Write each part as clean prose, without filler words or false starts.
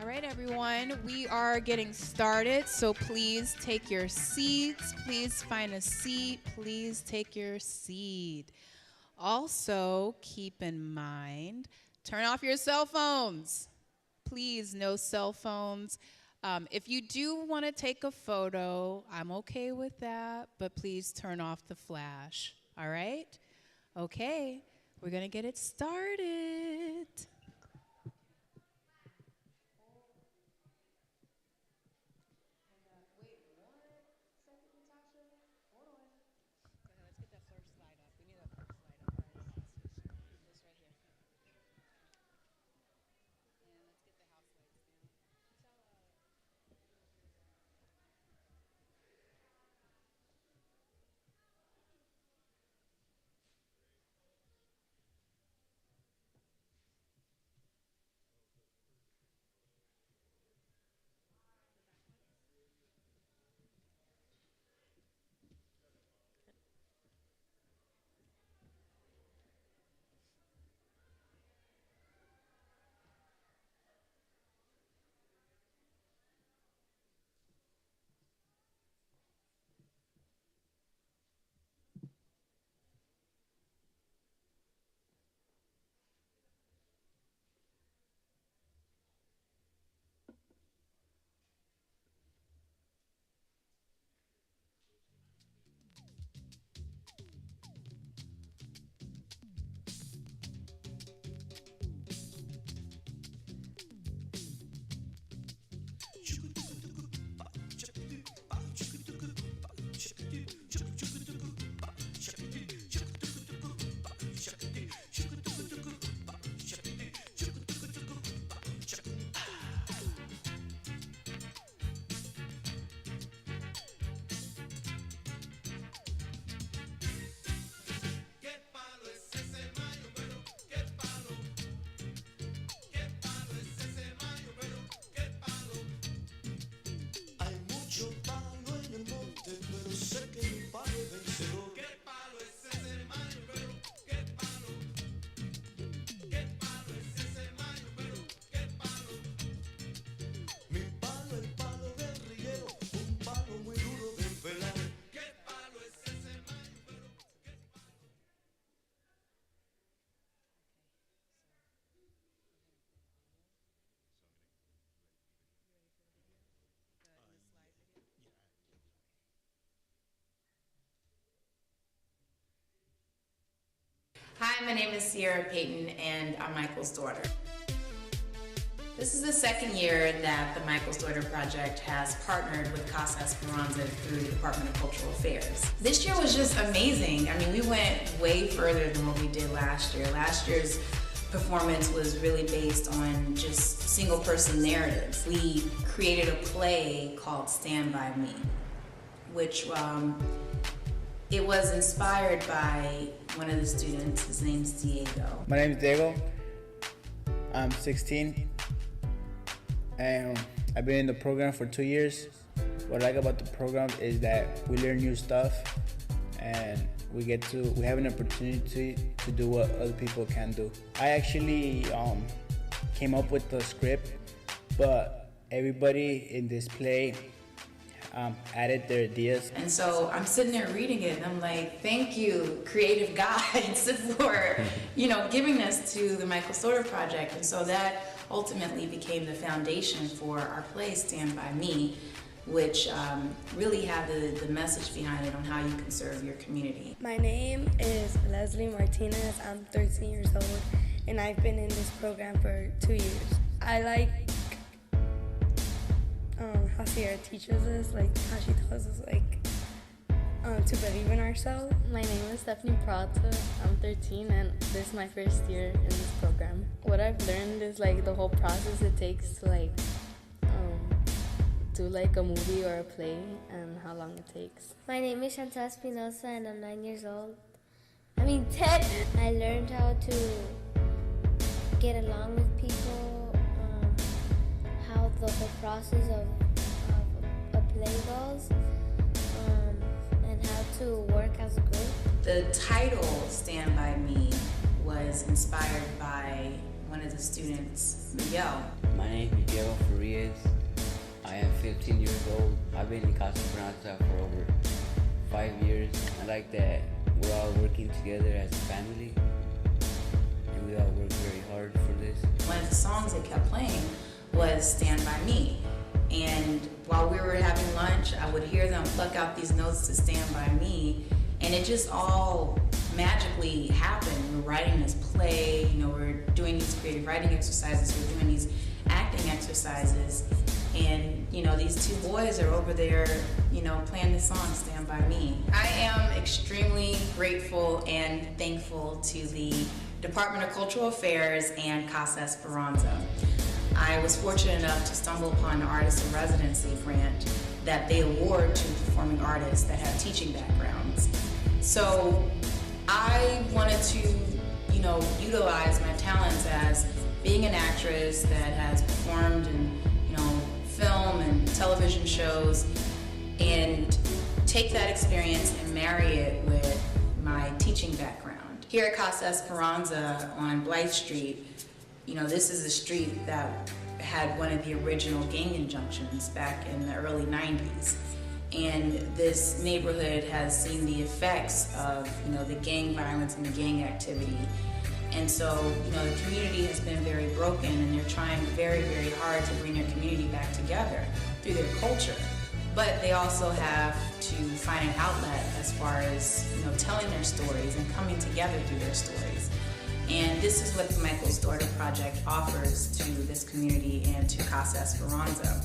All right, everyone, we are getting started, so please take your seats. Please find a seat. Please take your seat. Also, keep in mind, turn off your cell phones. Please, no cell phones. If you do want to take a photo, I'm okay with that, but please turn off the flash, all right? Okay, we're going to get it started. Hi, my name is Sierra Payton, and I'm Michael's daughter. This is the second year that the Michael's Daughter Project has partnered with Casa Esperanza through the Department of Cultural Affairs. This year was just amazing. I mean, we went way further than what we did last year. Last year's performance was really based on just single person narratives. We created a play called Stand By Me, which it was inspired by one of the students. His name's Diego. My name is Diego. I'm 16. And I've been in the program for 2 years. what I like about the program is that we learn new stuff, and we have an opportunity to do what other people can do. I actually came up with the script, but everybody in this play added their ideas. And so I'm sitting there reading it and I'm like, thank you, creative guides, for, giving this to the Michael Storer Project. And so that ultimately became the foundation for our play, Stand By Me, which really had the message behind it on how you can serve your community. My name is Leslie Martinez. I'm 13 years old, and I've been in this program for 2 years. I like how Sierra teaches us, like how she tells us to believe in ourselves. My name is Stephanie Prata. I'm 13 and this is my first year in this program. What I've learned is the whole process it takes to do a movie or a play and how long it takes. My name is Chantal Espinosa and I'm 9 years old. 10. I learned how to get along with people, how the whole process of a play goes, and how to work as a group. The title, Stand By Me, was inspired by one of the students, Miguel. My name is Miguel Farias. I am 15 years old. I've been in Casa Esperanza for over 5 years. I like that we're all working together as a family, and we all work very hard for this. One of the songs that kept playing was Stand By Me. And while we were having lunch, I would hear them pluck out these notes to Stand By Me, and it just all magically happened. We're writing this play, we're doing these creative writing exercises, we're doing these acting exercises, and these two boys are over there, playing this song, Stand By Me. I am extremely grateful and thankful to the Department of Cultural Affairs and Casa Esperanza. I was fortunate enough to stumble upon the Artist in Residency grant that they award to performing artists that have teaching backgrounds. So I wanted to, utilize my talents as being an actress that has performed in, film and television shows, and take that experience and marry it with my teaching background. Here at Casa Esperanza on Blythe Street, this is a street that had one of the original gang injunctions back in the early 90s. And this neighborhood has seen the effects of, the gang violence and the gang activity. And so, the community has been very broken, and they're trying very, very hard to bring their community back together through their culture. But they also have to find an outlet as far as, telling their stories and coming together through their stories. And this is what the Michael Storer Project offers to this community and to Casa Esperanza.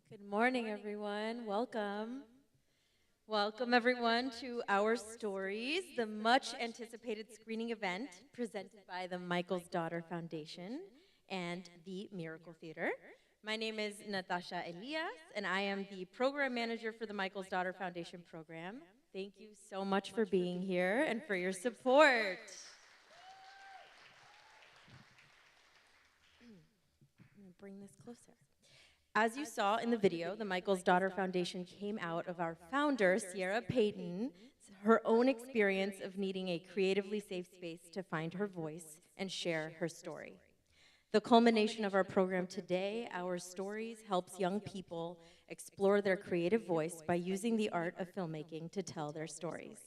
Good morning, everyone. Welcome. Welcome, everyone, to Our Stories, the much-anticipated screening event presented by the Michael's Daughter Foundation and the Miracle Theater. My name is Natasha Elias, and I am the program manager for the Michael's Daughter Foundation program. Thank you so much for being here and for your support. I'm going to bring this closer. As you saw in the video, the Michael's Daughter Foundation came out of our founder, Sierra Payton, her own experience of needing a creatively safe space to find her voice and share her story. The culmination of our program today, Our Stories, helps young people explore their creative voice by using the art of filmmaking to tell their stories.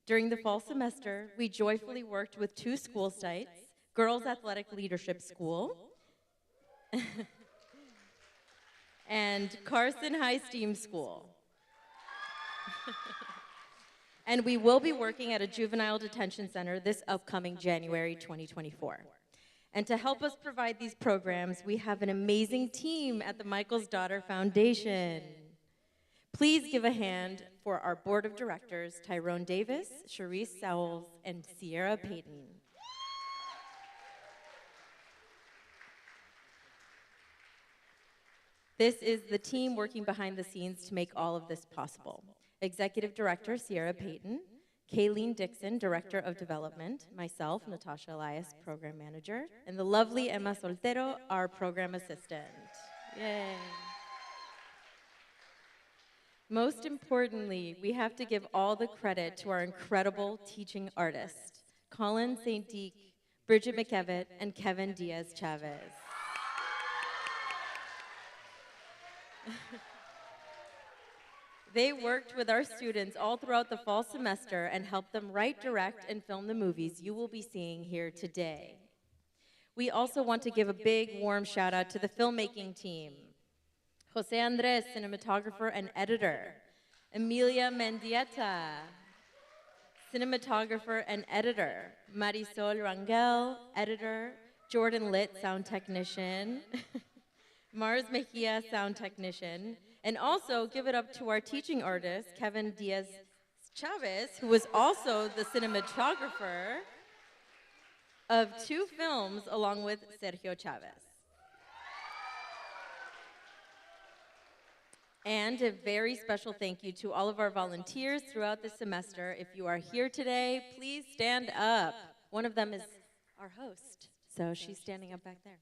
During the fall semester, we joyfully worked with 2 school sites, Girls Athletic Leadership School and Carson High Steam School. And we will be working at a juvenile detention center this upcoming January 2024. And to help us provide these programs, we have an amazing team at the Michael's Daughter Foundation. Please give a hand for our board of directors, Tyrone Davis, Charisse Sowles, and Sierra Payton. This is the team working behind the scenes to make all of this possible. Executive Director, Sierra Payton, Kayleen Dixon, Director of Development, myself, Natasha Elias, Program Manager, and the lovely Emma Soltero, our Program Assistant. Yay. Most importantly, we have to give all the credit to our incredible teaching artists, Colin St. Deek, Bridget McKevitt, and Kevin Diaz-Chavez. They worked with our students all throughout the fall semester and helped them write, direct, and film the movies you will be seeing here today. We also want to give a big, warm shout out to the filmmaking team. Jose Andres, cinematographer and editor. Emilia Mendieta, cinematographer and editor. Marisol Rangel, editor. Jordan Litt, sound technician. Mars Mejia, sound technician. And also give it up to our teaching artist, Kevin Diaz-Chavez, who was also the cinematographer of 2 films along with Sergio Chavez. And a very special thank you to all of our volunteers throughout the semester. If you are here today, please stand up. One of them is our host, so she's standing up back there.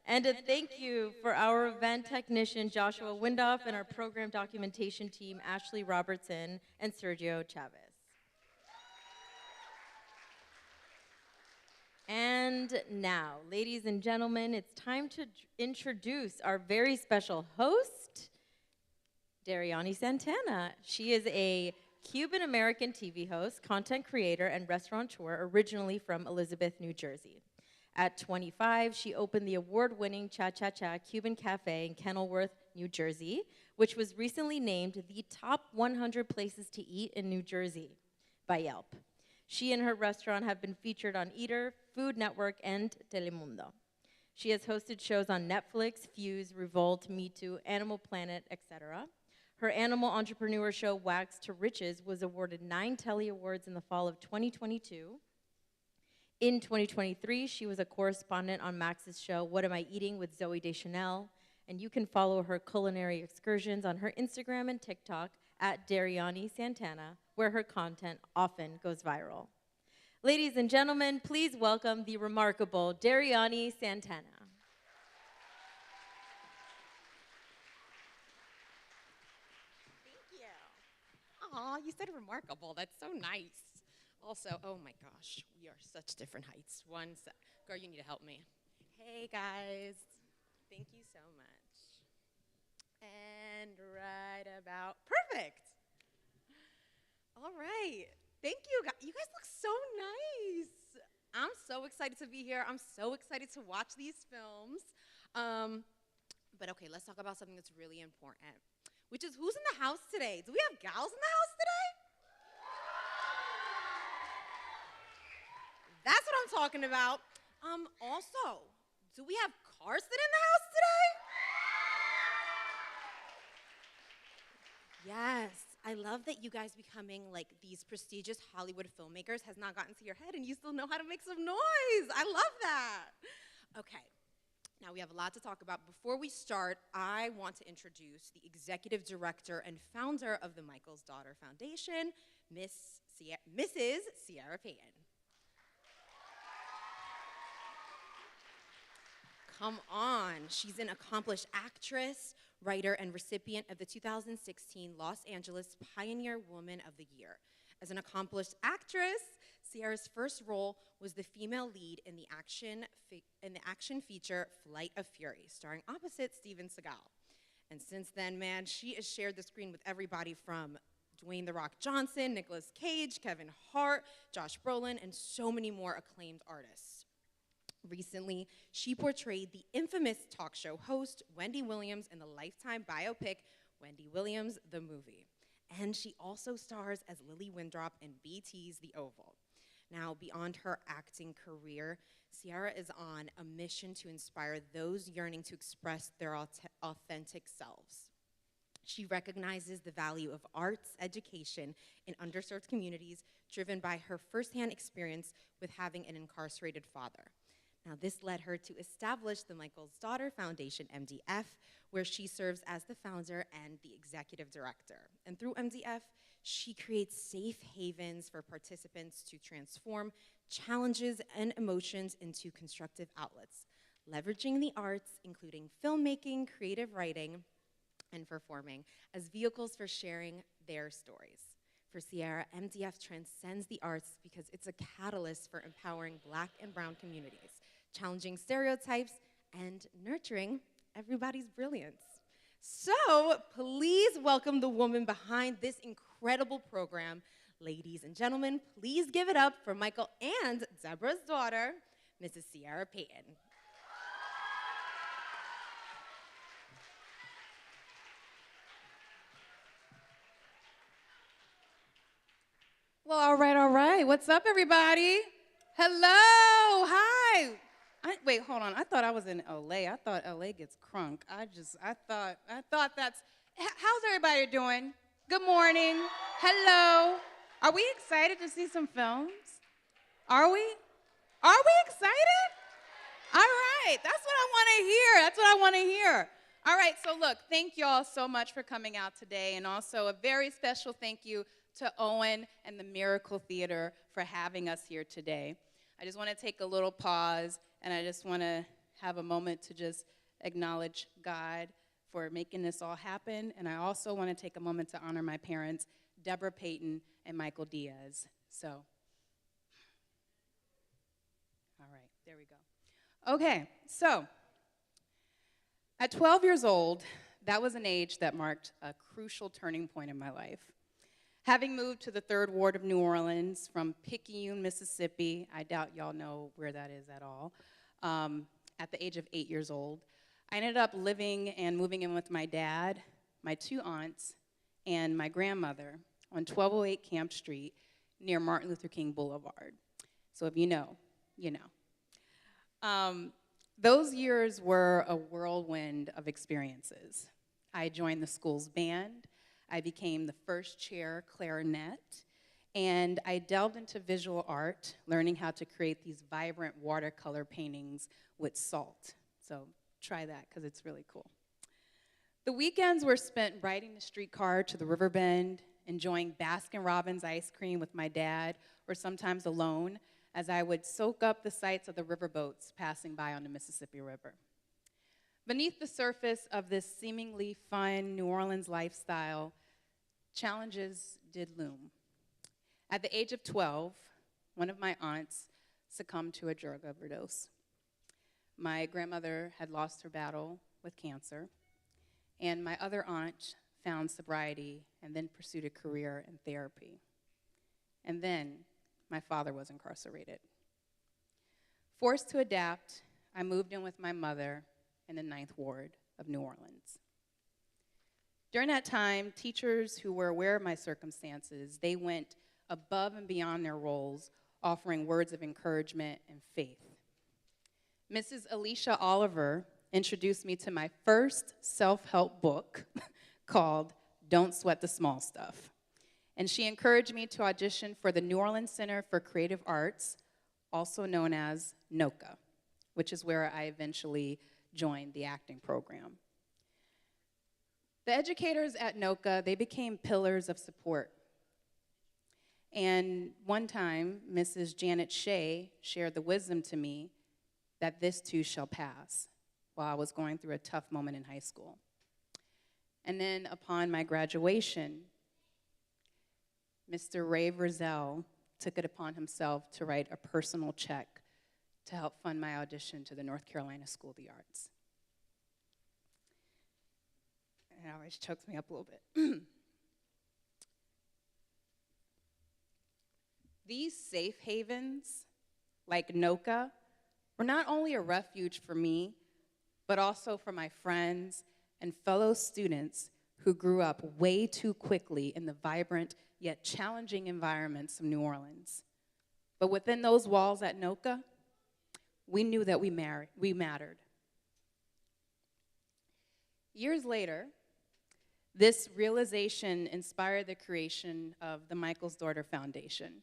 And a thank you for our event technician, Joshua Windoff, and our program documentation team, Ashley Robertson and Sergio Chavez. And now, ladies and gentlemen, it's time to introduce our very special host, Dariani Santana. She is a Cuban-American TV host, content creator, and restaurateur originally from Elizabeth, New Jersey. At 25, she opened the award-winning Cha Cha Cha Cuban Cafe in Kenilworth, New Jersey, which was recently named the top 100 places to eat in New Jersey by Yelp. She and her restaurant have been featured on Eater, Food Network, and Telemundo. She has hosted shows on Netflix, Fuse, Revolt, Me Too, Animal Planet, etc. Her animal entrepreneur show, Wags to Riches, was awarded 9 Telly Awards in the fall of 2022. In 2023, she was a correspondent on Max's show, What Am I Eating with Zooey Deschanel, and you can follow her culinary excursions on her Instagram and TikTok at Dariani Santana, where her content often goes viral. Ladies and gentlemen, please welcome the remarkable Dariani Santana. Thank you. Aw, you said remarkable. That's so nice. Also, oh my gosh, we are such different heights. Girl, you need to help me. Hey guys, thank you so much. And right about, perfect. All right, thank you guys. You guys look so nice. I'm so excited to be here. I'm so excited to watch these films. But okay, let's talk about something that's really important, which is who's in the house today? Do we have gals in the house today? That's what I'm talking about. Also, do we have Carson in the house today? Yes, I love that you guys becoming like these prestigious Hollywood filmmakers has not gotten to your head and you still know how to make some noise. I love that. Okay, now we have a lot to talk about. Before we start, I want to introduce the executive director and founder of the Michael's Daughter Foundation, Mrs. Sierra Payton. Come on, she's an accomplished actress, writer, and recipient of the 2016 Los Angeles Pioneer Woman of the Year. As an accomplished actress, Sierra's first role was the female lead in the action feature Flight of Fury, starring opposite Steven Seagal. And since then, man, she has shared the screen with everybody from Dwayne "The Rock" Johnson, Nicolas Cage, Kevin Hart, Josh Brolin, and so many more acclaimed artists. Recently, she portrayed the infamous talk show host Wendy Williams in the Lifetime biopic Wendy Williams, the movie. And she also stars as Lily Windrop in BT's The Oval. Now, beyond her acting career, Ciara is on a mission to inspire those yearning to express their authentic selves. She recognizes the value of arts education in underserved communities, driven by her firsthand experience with having an incarcerated father. Now, this led her to establish the Michael's Daughter Foundation, MDF, where she serves as the founder and the executive director. And through MDF, she creates safe havens for participants to transform challenges and emotions into constructive outlets, leveraging the arts, including filmmaking, creative writing, and performing, as vehicles for sharing their stories. For Ciara, MDF transcends the arts because it's a catalyst for empowering Black and brown communities, challenging stereotypes, and nurturing everybody's brilliance. So please welcome the woman behind this incredible program. Ladies and gentlemen, please give it up for Michael and Deborah's daughter, Mrs. Ciara Payton. Well, all right. What's up, everybody? Hello, hi. Wait, hold on. I thought I was in LA. I thought LA gets crunk. I thought that's, how's everybody doing? Good morning. Hello. Are we excited to see some films? Are we? Are we excited? All right, that's what I want to hear. All right, so look, thank you all so much for coming out today, and also a very special thank you to Owen and the Miracle Theater for having us here today. I just want to take a little pause, and I just want to have a moment to just acknowledge God for making this all happen, and I also want to take a moment to honor my parents, Deborah Payton and Michael Diaz. So, all right, there we go. Okay, so at 12 years old, that was an age that marked a crucial turning point in my life. Having moved to the 3rd Ward of New Orleans from Picayune, Mississippi, I doubt y'all know where that is at all, at the age of 8 years old, I ended up living and moving in with my dad, my 2 aunts, and my grandmother on 1208 Camp Street near Martin Luther King Boulevard. So if you know, you know. Those years were a whirlwind of experiences. I joined the school's band, I became the first chair clarinet, and I delved into visual art, learning how to create these vibrant watercolor paintings with salt. So try that, because it's really cool. The weekends were spent riding the streetcar to the river bend, enjoying Baskin-Robbins ice cream with my dad, or sometimes alone, as I would soak up the sights of the riverboats passing by on the Mississippi River. Beneath the surface of this seemingly fun New Orleans lifestyle, challenges did loom. At the age of 12, one of my aunts succumbed to a drug overdose. My grandmother had lost her battle with cancer, and my other aunt found sobriety and then pursued a career in therapy. And then my father was incarcerated. Forced to adapt, I moved in with my mother in the 9th Ward of New Orleans. During that time, teachers who were aware of my circumstances, they went above and beyond their roles, offering words of encouragement and faith. Mrs. Alicia Oliver introduced me to my first self-help book called Don't Sweat the Small Stuff. And she encouraged me to audition for the New Orleans Center for Creative Arts, also known as NOCA, which is where I eventually joined the acting program. The educators at NOCA, they became pillars of support. And one time, Mrs. Janet Shea shared the wisdom to me that this too shall pass while I was going through a tough moment in high school. And then upon my graduation, Mr. Ray Verzell took it upon himself to write a personal check to help fund my audition to the North Carolina School of the Arts. And it always chokes me up a little bit. These safe havens, like NOCA, were not only a refuge for me, but also for my friends and fellow students who grew up way too quickly in the vibrant yet challenging environments of New Orleans. But within those walls at NOCA, we knew that we mattered. Years later, this realization inspired the creation of the Michael's Daughter Foundation.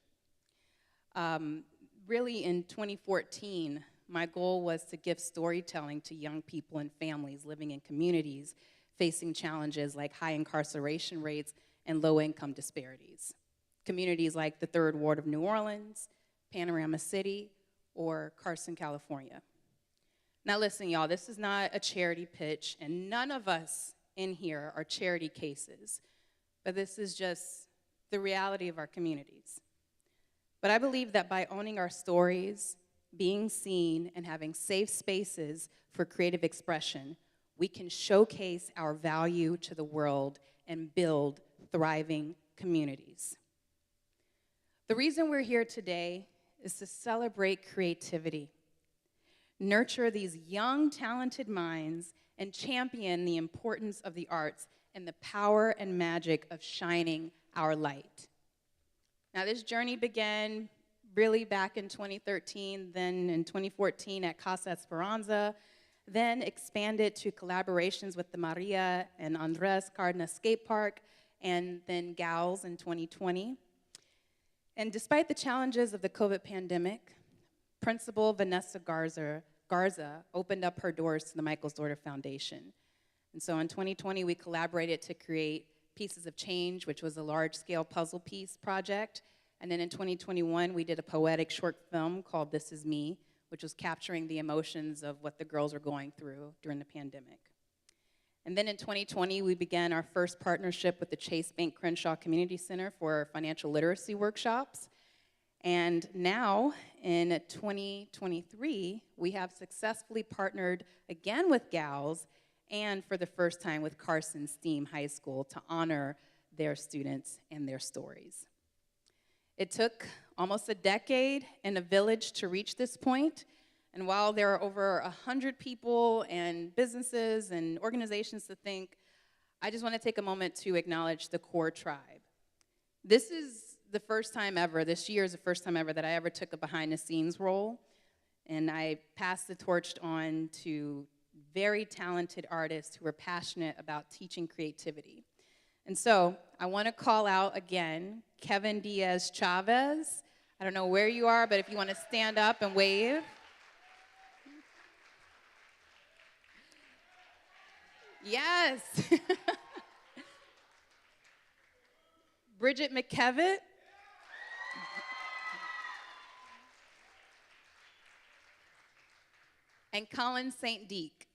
Really, in 2014, my goal was to give storytelling to young people and families living in communities facing challenges like high incarceration rates and low-income disparities. Communities like the 3rd Ward of New Orleans, Panorama City, or Carson, California. Now listen, y'all, this is not a charity pitch, and none of us in here are charity cases, but this is just the reality of our communities. But I believe that by owning our stories, being seen, and having safe spaces for creative expression, we can showcase our value to the world and build thriving communities. The reason we're here today is to celebrate creativity, nurture these young, talented minds, and champion the importance of the arts and the power and magic of shining our light. Now, this journey began really back in 2013, then in 2014 at Casa Esperanza, then expanded to collaborations with the Maria and Andres Cardenas Skate Park, and then GALS in 2020. And despite the challenges of the COVID pandemic, Principal Vanessa Garza opened up her doors to the Michael's Daughter Foundation. And so in 2020, we collaborated to create Pieces of Change, which was a large-scale puzzle piece project. And then in 2021, we did a poetic short film called This Is Me, which was capturing the emotions of what the girls were going through during the pandemic. And then in 2020, we began our first partnership with the Chase Bank Crenshaw Community Center for financial literacy workshops. And now, in 2023, we have successfully partnered again with GALS and for the first time with Carson STEAM High School to honor their students and their stories. It took almost a decade and a village to reach this point. And while there are over 100 people and businesses and organizations to thank, I just want to take a moment to acknowledge the core tribe. This is the first time ever, this year is the first time ever that I ever took a behind-the-scenes role, and I passed the torch on to very talented artists who are passionate about teaching creativity. And so I want to call out again Kevin Diaz Chavez. I don't know where you are, but if you want to stand up and wave. Yes. Bridget McKevitt. And Colin St. Deek.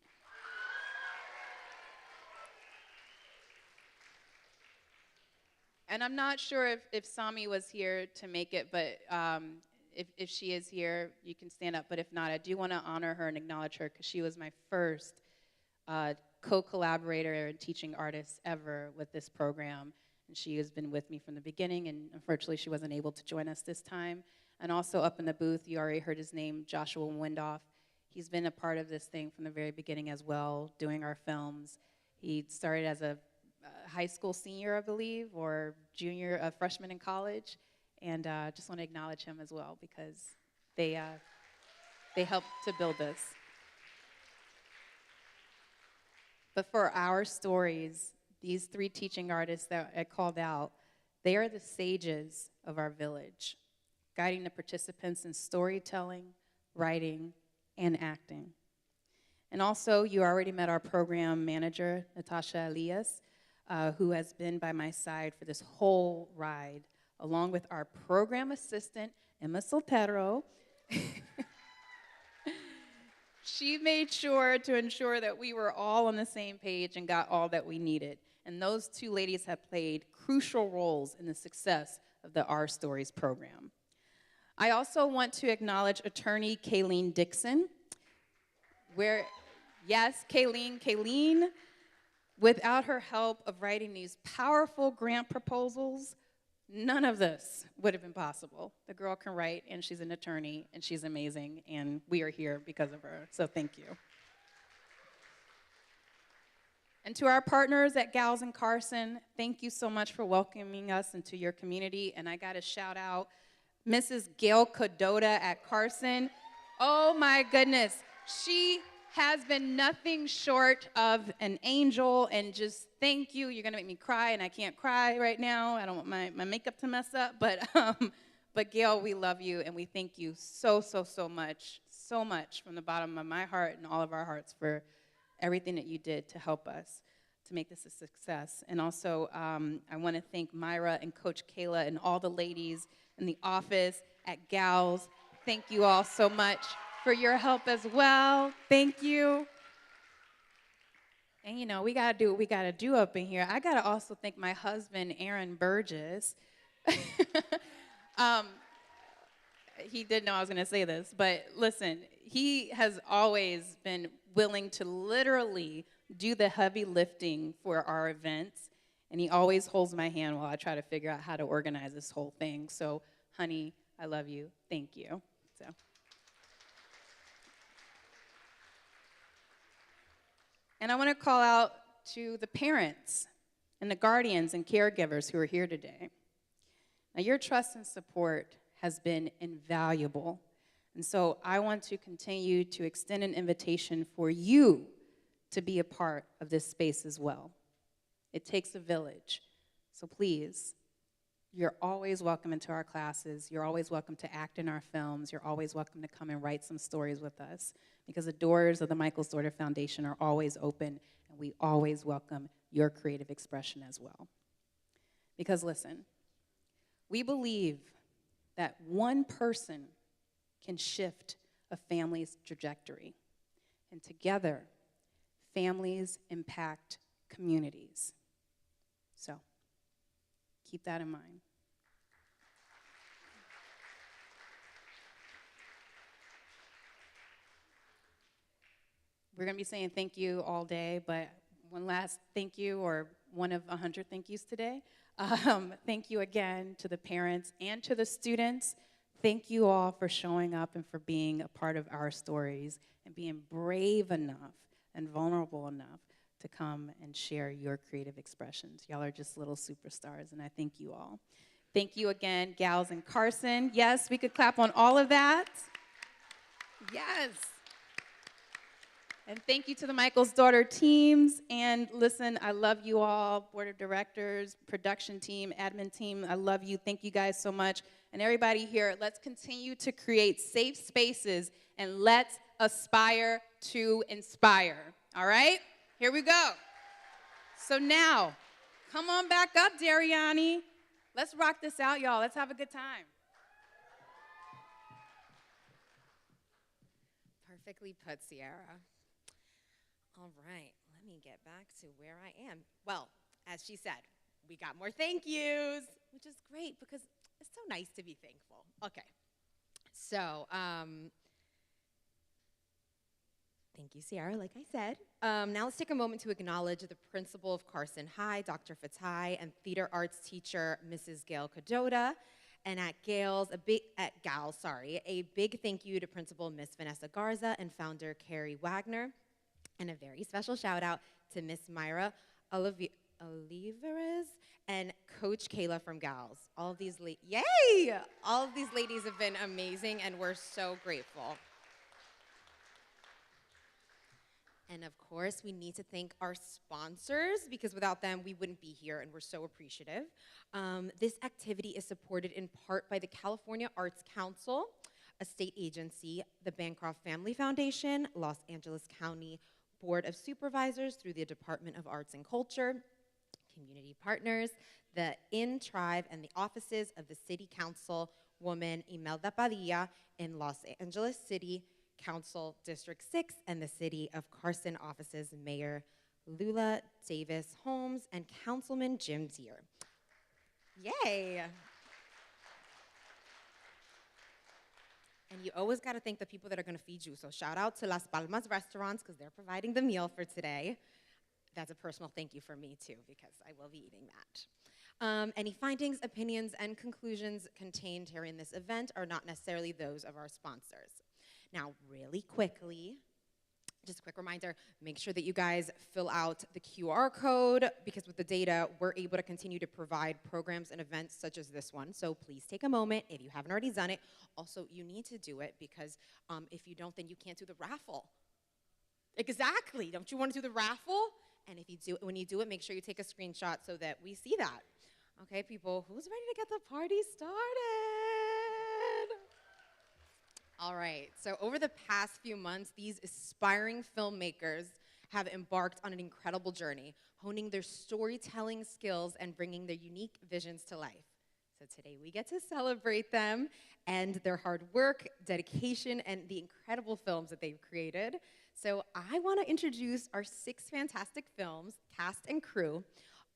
And I'm not sure if Sami was here to make it, but if she is here, you can stand up. But if not, I do want to honor her and acknowledge her because she was my first co-collaborator and teaching artist ever with this program. And she has been with me from the beginning, and unfortunately she wasn't able to join us this time. And also up in the booth, you already heard his name, Joshua Wendoff. He's been a part of this thing from the very beginning as well, doing our films. He started as a high school senior, I believe, or junior, freshman in college. And just want to acknowledge him as well because they helped to build this. But for our stories, these 3 teaching artists that I called out, they are the sages of our village, guiding the participants in storytelling, writing, and acting. And also, you already met our program manager, Natasha Elias, who has been by my side for this whole ride, along with our program assistant, Emma Soltero. She made sure to ensure that we were all on the same page and got all that we needed. And those 2 ladies have played crucial roles in the success of the Our Stories program. I also want to acknowledge attorney Kayleen Dixon. Yes, Kayleen, without her help of writing these powerful grant proposals, none of this would have been possible. The girl can write, and she's an attorney, and she's amazing, and we are here because of her, so thank you. And to our partners at Gals in Carson, thank you so much for welcoming us into your community, and I gotta shout out Mrs. Gail Cadota at Carson. Oh my goodness, she has been nothing short of an angel, and just thank you. You're gonna make me cry, and I can't cry right now. I don't want my makeup to mess up, but Gail, we love you, and we thank you so much from the bottom of my heart and all of our hearts for everything that you did to help us to make this a success. And also, I want to thank Myra and Coach Kayla and all the ladies in the office at Gals. Thank you all so much for your help as well. Thank you. And you know, we gotta do what we gotta do up in here. I gotta also thank my husband, Aaron Burgess. He didn't know I was gonna say this, but listen, he has always been willing to literally do the heavy lifting for our events, and he always holds my hand while I try to figure out how to organize this whole thing. So, honey, I love you. Thank you. So. And I want to call out to the parents and the guardians and caregivers who are here today. Now, your trust and support has been invaluable. And so I want to continue to extend an invitation for you to be a part of this space as well. It takes a village. So please, you're always welcome into our classes. You're always welcome to act in our films. You're always welcome to come and write some stories with us, because the doors of the Michael's Daughter Foundation are always open, and we always welcome your creative expression as well. Because listen, we believe that one person can shift a family's trajectory, and together, families impact communities. So, keep that in mind. We're going to be saying thank you all day, but one last thank you, or one of 100 thank yous today. Thank you again to the parents and to the students. Thank you all for showing up and for being a part of our stories and being brave enough and vulnerable enough to come and share your creative expressions. Y'all are just little superstars, and I thank you all. Thank you again, Gals in Carson. Yes, we could clap on all of that. Yes. And thank you to the Michael's Daughter teams. And listen, I love you all, board of directors, production team, admin team. I love you. Thank you guys so much. And everybody here, let's continue to create safe spaces, and let's aspire to inspire. All right? Here we go. So now, come on back up, Dariani. Let's rock this out, y'all. Let's have a good time. Perfectly put, Sierra. All right, let me get back to where I am. Well, as she said, we got more thank yous, which is great because it's so nice to be thankful. Okay, so thank you, Sierra, like I said. Now let's take a moment to acknowledge the principal of Carson High, Dr. Fatai, and theater arts teacher, Mrs. Gail Cadota. And at Gals, a big thank you to Principal Miss Vanessa Garza and founder Carrie Wagner. And a very special shout out to Miss Myra Oliveras and Coach Kayla from Gals. All of these ladies have been amazing, and we're so grateful. And of course, we need to thank our sponsors, because without them, we wouldn't be here, and we're so appreciative. This activity is supported in part by the California Arts Council, a state agency, the Bancroft Family Foundation, Los Angeles County Board of Supervisors through the Department of Arts and Culture, community partners, the In Tribe, and the offices of the City Council woman Imelda Padilla in Los Angeles City Council District 6, and the City of Carson offices Mayor Lula Davis Holmes and Councilman Jim Deere. Yay! And you always got to thank the people that are going to feed you. So shout out to Las Palmas Restaurants, because they're providing the meal for today. That's a personal thank you for me, too, because I will be eating that. Any findings, opinions, and conclusions contained here in this event are not necessarily those of our sponsors. Now, really quickly, just a quick reminder, make sure that you guys fill out the QR code, because with the data, we're able to continue to provide programs and events such as this one. So please take a moment if you haven't already done it. Also, you need to do it, because if you don't, then you can't do the raffle. Exactly. Don't you want to do the raffle? And if you do, when you do it, make sure you take a screenshot so that we see that. Okay, people, who's ready to get the party started? All right, so over the past few months, these aspiring filmmakers have embarked on an incredible journey, honing their storytelling skills and bringing their unique visions to life. So today we get to celebrate them and their hard work, dedication, and the incredible films that they've created. So I want to introduce our 6 fantastic films, cast and crew.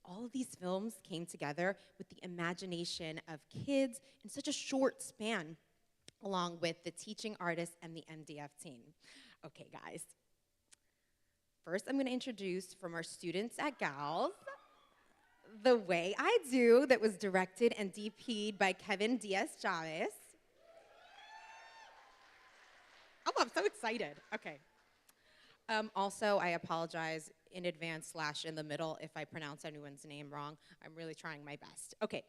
All of these films came together with the imagination of kids in such a short span, along with the teaching artists and the MDF team. Okay, guys. First, I'm going to introduce from our students at Gals, The Way I Do, that was directed and DP'd by Kevin Diaz-Chavez. Oh, I'm so excited. Okay. Also, I apologize in advance / in the middle if I pronounce anyone's name wrong. I'm really trying my best. Okay.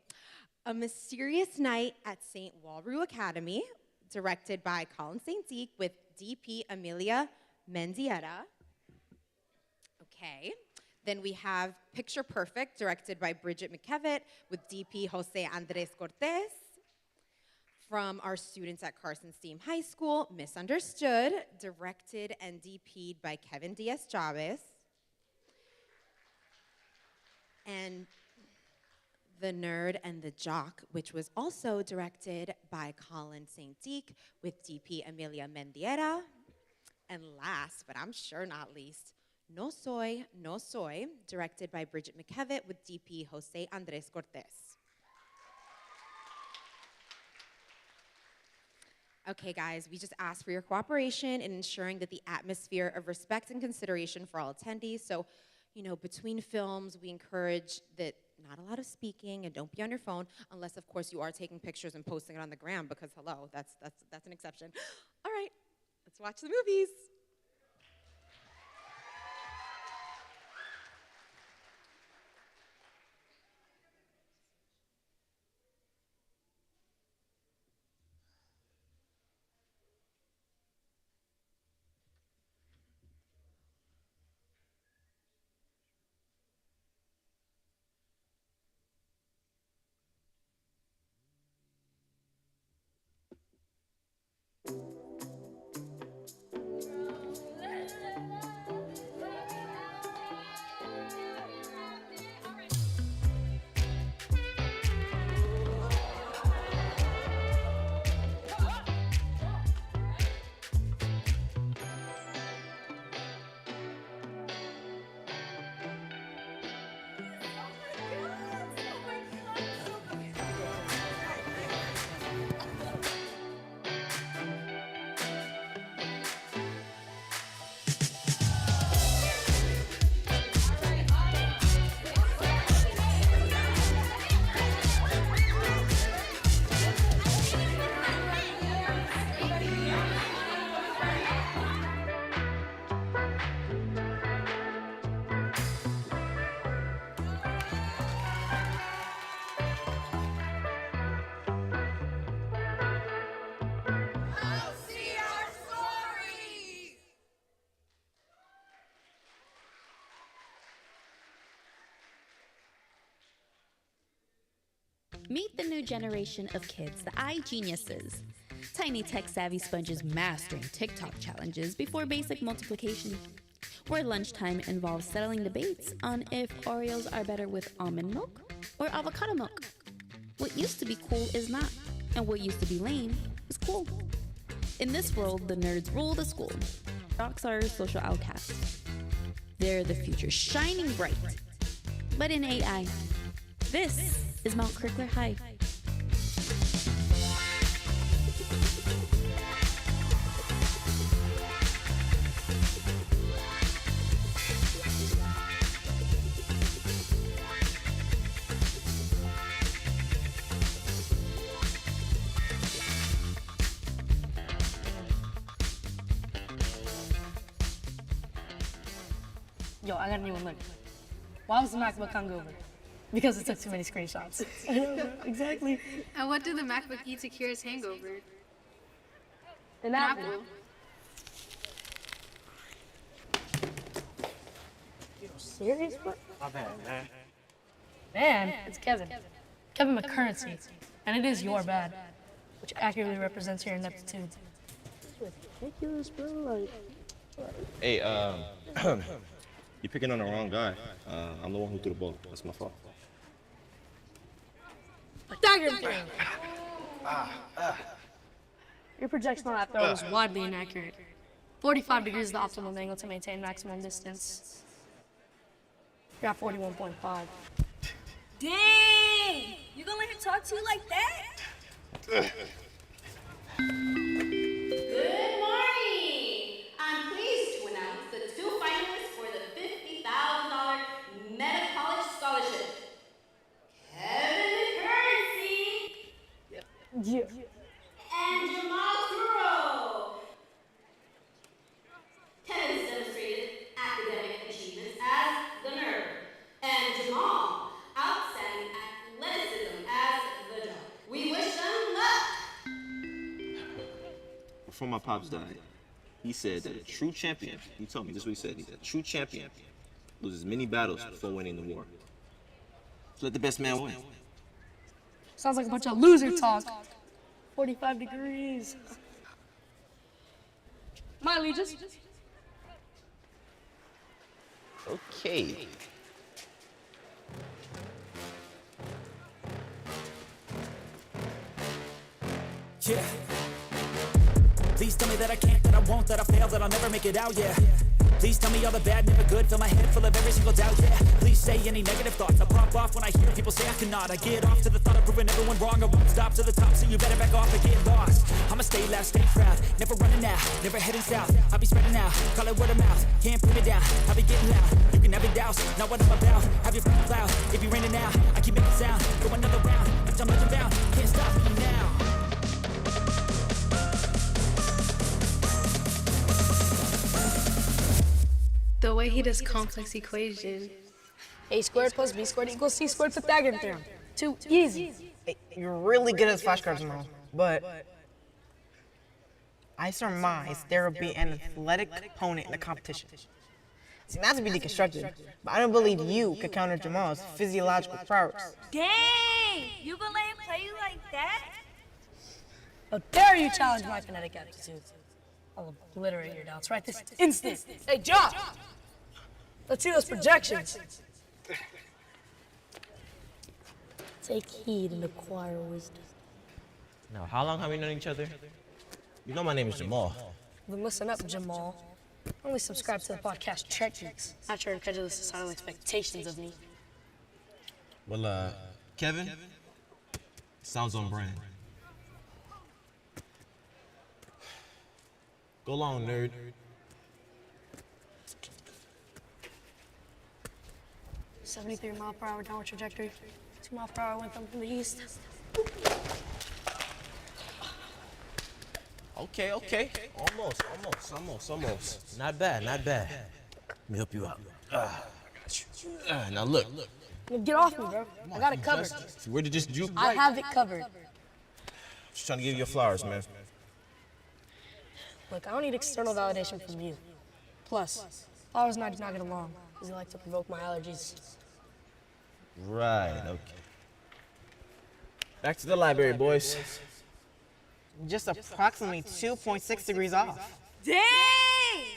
A Mysterious Night at St. Walru Academy, directed by Colin St. Deek with DP Amelia Mendieta. Okay. Then we have Picture Perfect, directed by Bridget McKevitt with DP Jose Andres Cortez. From our students at Carson Steam High School, Misunderstood, directed and DP'd by Kevin Diaz-Chavez. And The Nerd and the Jock, which was also directed by Colin St. Deek with DP Amelia Mendieta. And last, but I'm sure not least, No Soy, No Soy, directed by Bridget McKevitt with DP Jose Andres Cortez. Okay, guys, we just ask for your cooperation in ensuring that the atmosphere of respect and consideration for all attendees. So, between films, we encourage that not a lot of speaking, and don't be on your phone, unless, of course, you are taking pictures and posting it on the gram, because, hello, that's an exception. All right, let's watch the movies. Meet the new generation of kids, the iGeniuses. Tiny tech-savvy sponges mastering TikTok challenges before basic multiplication. Where lunchtime involves settling debates on if Oreos are better with almond milk or avocado milk. What used to be cool is not, and what used to be lame is cool. In this world, the nerds rule the school. Jocks are social outcasts. They're the future, shining bright. But in AI, this is Mount Crickler High. Yo, I got a new one. Look. Why was the MacBook hungover? Because it took too many screenshots. I know, bro. Exactly. And what did the MacBook eat to cure its hangover? An apple. You serious, bro? My bad, man. Man, it's Kevin. Kevin McCurrency. And it is your bad, which accurately represents your ineptitude. It's ridiculous, bro. Like, Hey, you're picking on the wrong guy. I'm the one who threw the ball. That's my fault. dagger thing! Your projection on that throw was widely inaccurate. 45 degrees is the optimal angle to maintain maximum distance. You're at 41.5. Dang! You gonna let him talk to you like that? Good morning! I'm pleased to announce the two finalists for the $50,000 Meta College Scholarship. Kevin McCurrency and Jamal Kuro. Kevin's demonstrated academic achievements as the nerd, and Jamal outstanding athleticism as the dog. We wish them luck! Before my pops died, he said that a true champion, he told me, this is what he said, a true champion loses many battles before winning the war. So let the best man win. Sounds like a bunch of loser talk. 45 degrees. My allegiance. Okay. Yeah. Please tell me that I can't, that I won't, that I fail, that I'll never make it out, yeah. Please tell me all the bad, never good, fill my head full of every single doubt, yeah. Please say any negative thoughts, I pop off when I hear people say I cannot. I get off to the thought of proving everyone wrong, I won't stop to the top, so you better back off and get lost. I'ma stay loud, stay proud, never running out, never heading south. I'll be spreading out, call it word of mouth, can't put me down, I'll be getting loud. You can have it douse, not what I'm about, have your phone loud, if you're raining now, I keep making sound, go another round, bitch I'm legend bound, can't stop me now. The way he does complex equations. A squared plus B squared equals C squared Pythagorean theorem. Too easy. Hey, you're really good at flashcards, Mo, but I surmise there will be an athletic opponent in the competition. See, not to be deconstructed, but I don't believe you could counter Jamal's physiological prowess. Dang! You gonna let him play you like that? How dare you challenge my kinetic aptitude? I'll obliterate your doubts right this instant. Hey, Josh! Let's see those projections. Take heed and acquire wisdom. Now, how long have we known each other? You know my name is Jamal. Then listen up, Jamal. Only subscribe to the podcast Trek Geeks, not your incredulous societal expectations of me. Well, Kevin, sounds on brand. Go long, nerd. .73 mile per hour downward trajectory. 2 mile per hour wind from the east. Okay. Almost. Not bad. Let me help you out. Now look. Get off me, bro. I got it covered. Where did this juke? I have it covered. Just trying to give you your flowers, man. Look, I don't need external validation from you. Plus, flowers and I do not get along, because you like to provoke my allergies. Right, okay. Back to the library, boys. Just approximately 2.6 degrees off. Dang!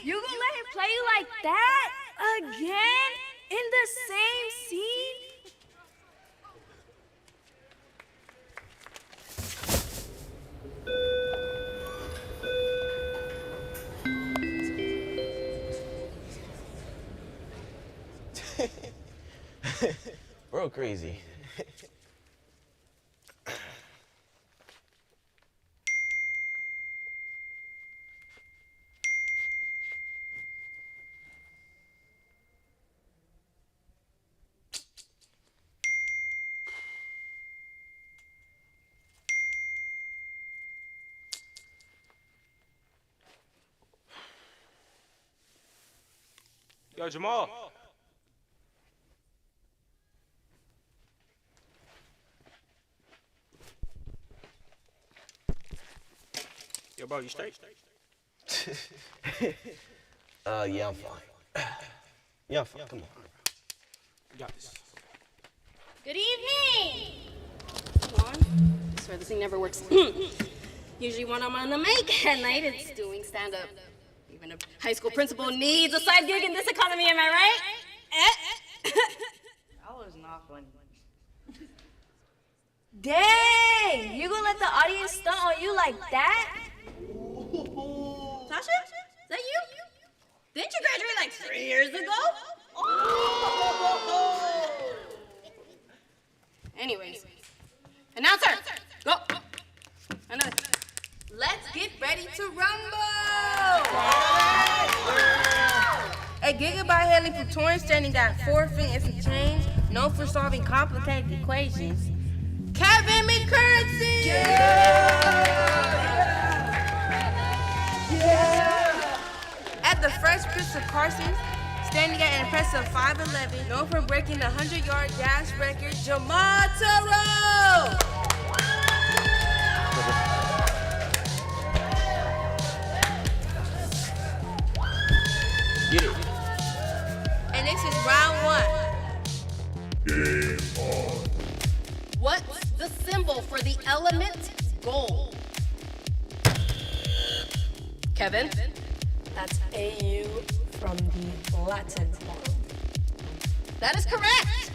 You gonna let him play you like that? Again? In the same scene? Bro, crazy. Yo, Jamal. Yo, bro, you straight? Yeah, I'm fine. Yeah, I'm fine. Come on. You got this. Good evening! Come on. I swear this thing never works. Usually when I'm on the mic at night, it's doing stand-up. Even a high school principal needs a side gig in this economy, am I right? That was not funny. Dang! You gonna let the audience stunt on you like that? Tasha? Is that you? Didn't you graduate like 3 years ago? Anyways. Announcer! Go! Another. Let's get ready to rumble! A gigabyte hailing Plutonian standing at 4 feet and some change, known for solving complicated equations. Kevin McCurrency! At the Fresh Prince of Carson, standing at an impressive 5'11", known for breaking the 100-yard dash record, Jamal Taro! Get it. And this is round 1. Game on. What's the symbol for the element gold? Kevin? That's AU from the Latin. That is correct.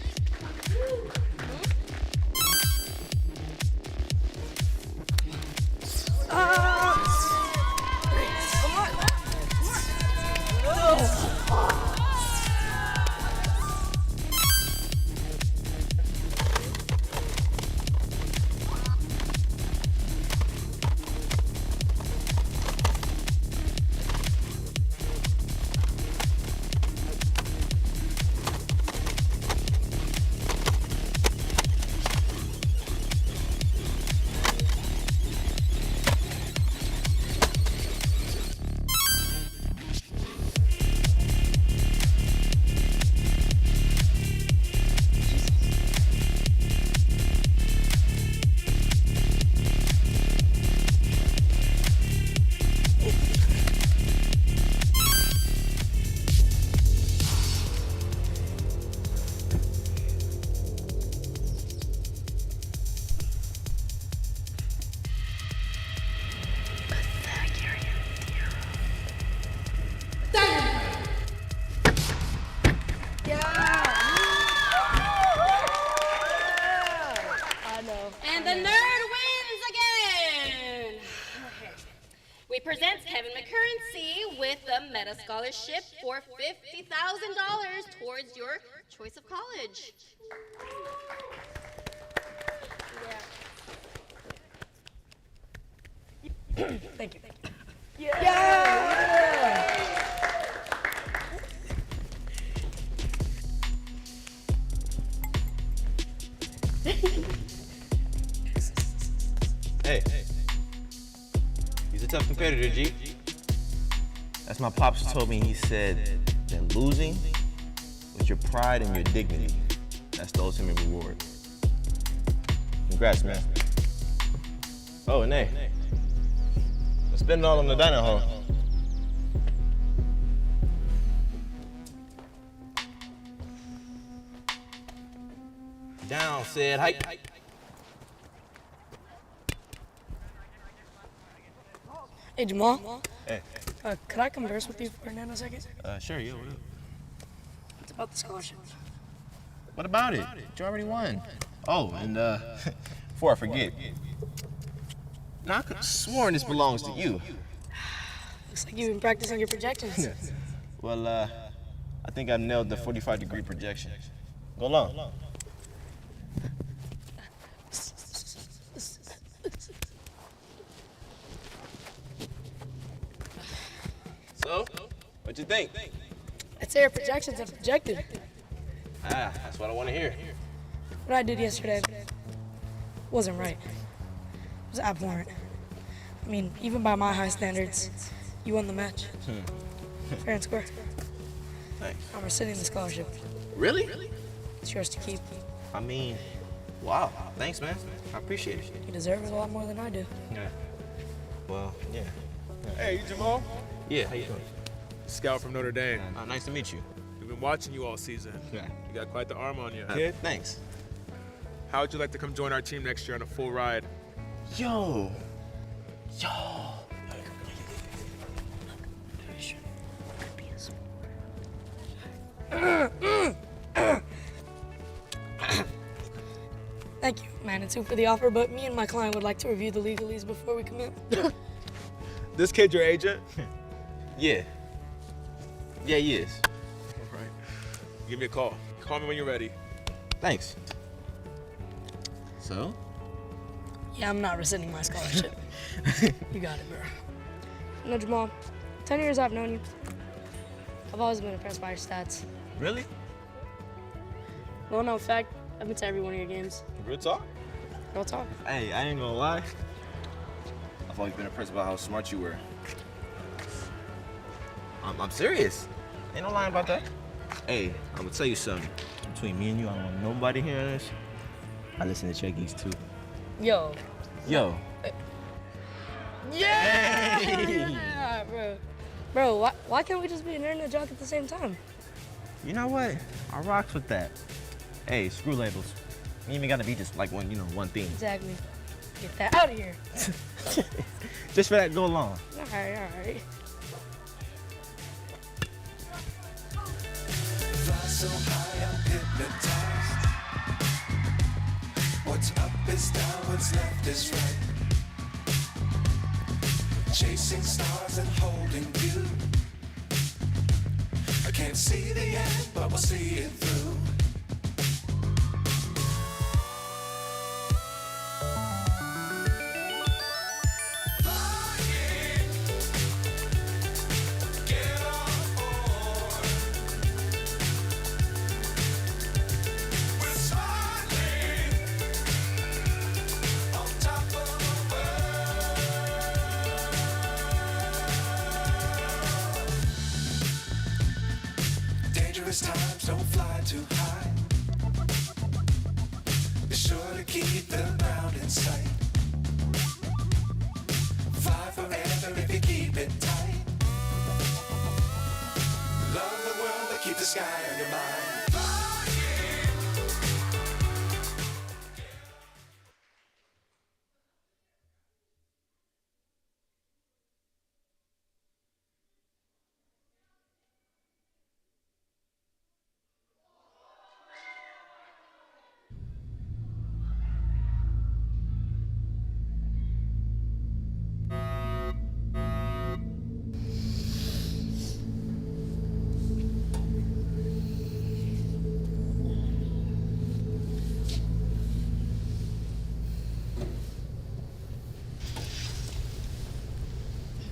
And the nerd wins again! Okay. We present Kevin McCurrency with the Meta Scholarship for $50,000 towards your choice of college. Thank you. Hey. He's a tough competitor, G. That's my pops told me. He said that losing with your pride and your dignity, that's the ultimate reward. Congrats, man. Oh, and hey. Let's spend it all on the dining hall. Down, said hype. Hey, Jamal. Hey. Could I converse with you for a nanosecond? Sure, yo, what up? It's about the scholarship. What about it? You already won. Oh, and before I forget, now I could have sworn this belongs to you. Looks like you've been practicing your projections. Well, I think I nailed the 45-degree projection. Go long. So, what you think? I'd say our projections have projected. Ah, that's what I want to hear. What I did yesterday wasn't right. It was abhorrent. I mean, even by my high standards, you won the match. Fair and square. Thanks. I'm rescinding the scholarship. Really? It's yours to keep. I mean, wow. Thanks, man. I appreciate it. You deserve it a lot more than I do. Yeah. well, yeah. Hey, you Jamal? Yeah, how you doing? Scout from Notre Dame. Nice to meet you. We've been watching you all season. Yeah. You got quite the arm on you, kid. Thanks. How would you like to come join our team next year on a full ride? Yo. Thank you, Manitou, for the offer, but me and my client would like to review the legalese before we commit. This kid your agent? Yeah. Yeah, he is. All right. Give me a call. Call me when you're ready. Thanks. So? Yeah, I'm not rescinding my scholarship. You got it, bro. No, Jamal, 10 years I've known you. I've always been impressed by your stats. Really? Well, no, in fact, I've been to every one of your games. Real talk? Real talk. Hey, I ain't gonna lie. I've always been impressed by how smart you were. I'm serious. Ain't no lying about that. Hey, I'm gonna tell you something. Between me and you, I don't want nobody hearing this. I listen to Checkies too. Yo. Yo. Yeah! Hey! Bro. Bro, why can't we just be an internet jock at the same time? You know what? I rocks with that. Hey, screw labels. You even gotta be just like one thing. Exactly. Get that out of here. Just for that, go along. All right. Fly so high, I'm hypnotized. What's up is down, what's left is right. Chasing stars and holding you. I can't see the end, but we'll see it through. Times don't fly too high. Be sure to keep the ground in sight. Fly forever if you keep it tight. Love the world, but keep the sky on your mind.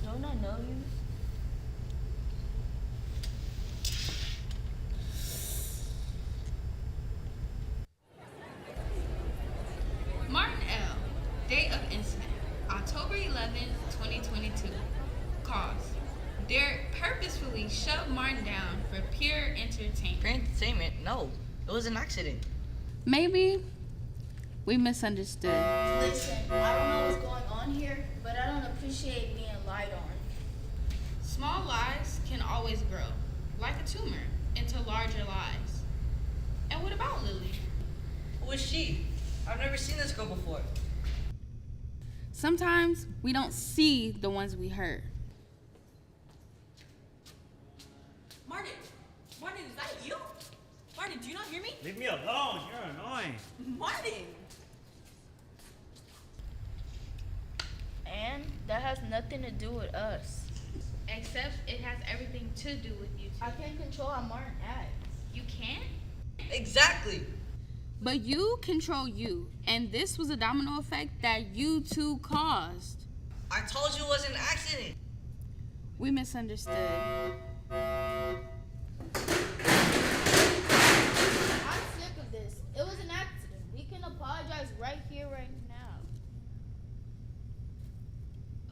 Don't I know you? Martin L. Date of incident, October 11th, 2022. Cause, Derek purposefully shoved Martin down for pure entertainment. Pure entertainment? No, it was an accident. Maybe we misunderstood. Listen, I don't know what's going on here, but I don't appreciate being lied on. Small lies can always grow, like a tumor, into larger lies. And what about Lily? Who is she? I've never seen this girl before. Sometimes we don't see the ones we hurt. Martin, is that you? Martin, do you not hear me? Leave me alone, you're annoying. Martin! And that has nothing to do with us. Except it has everything to do with you two. I can't control how Martin acts. You can't? Exactly. But you control you, and this was a domino effect that you two caused. I told you it was an accident. We misunderstood. I'm sick of this. It was an accident. We can apologize right here, right now.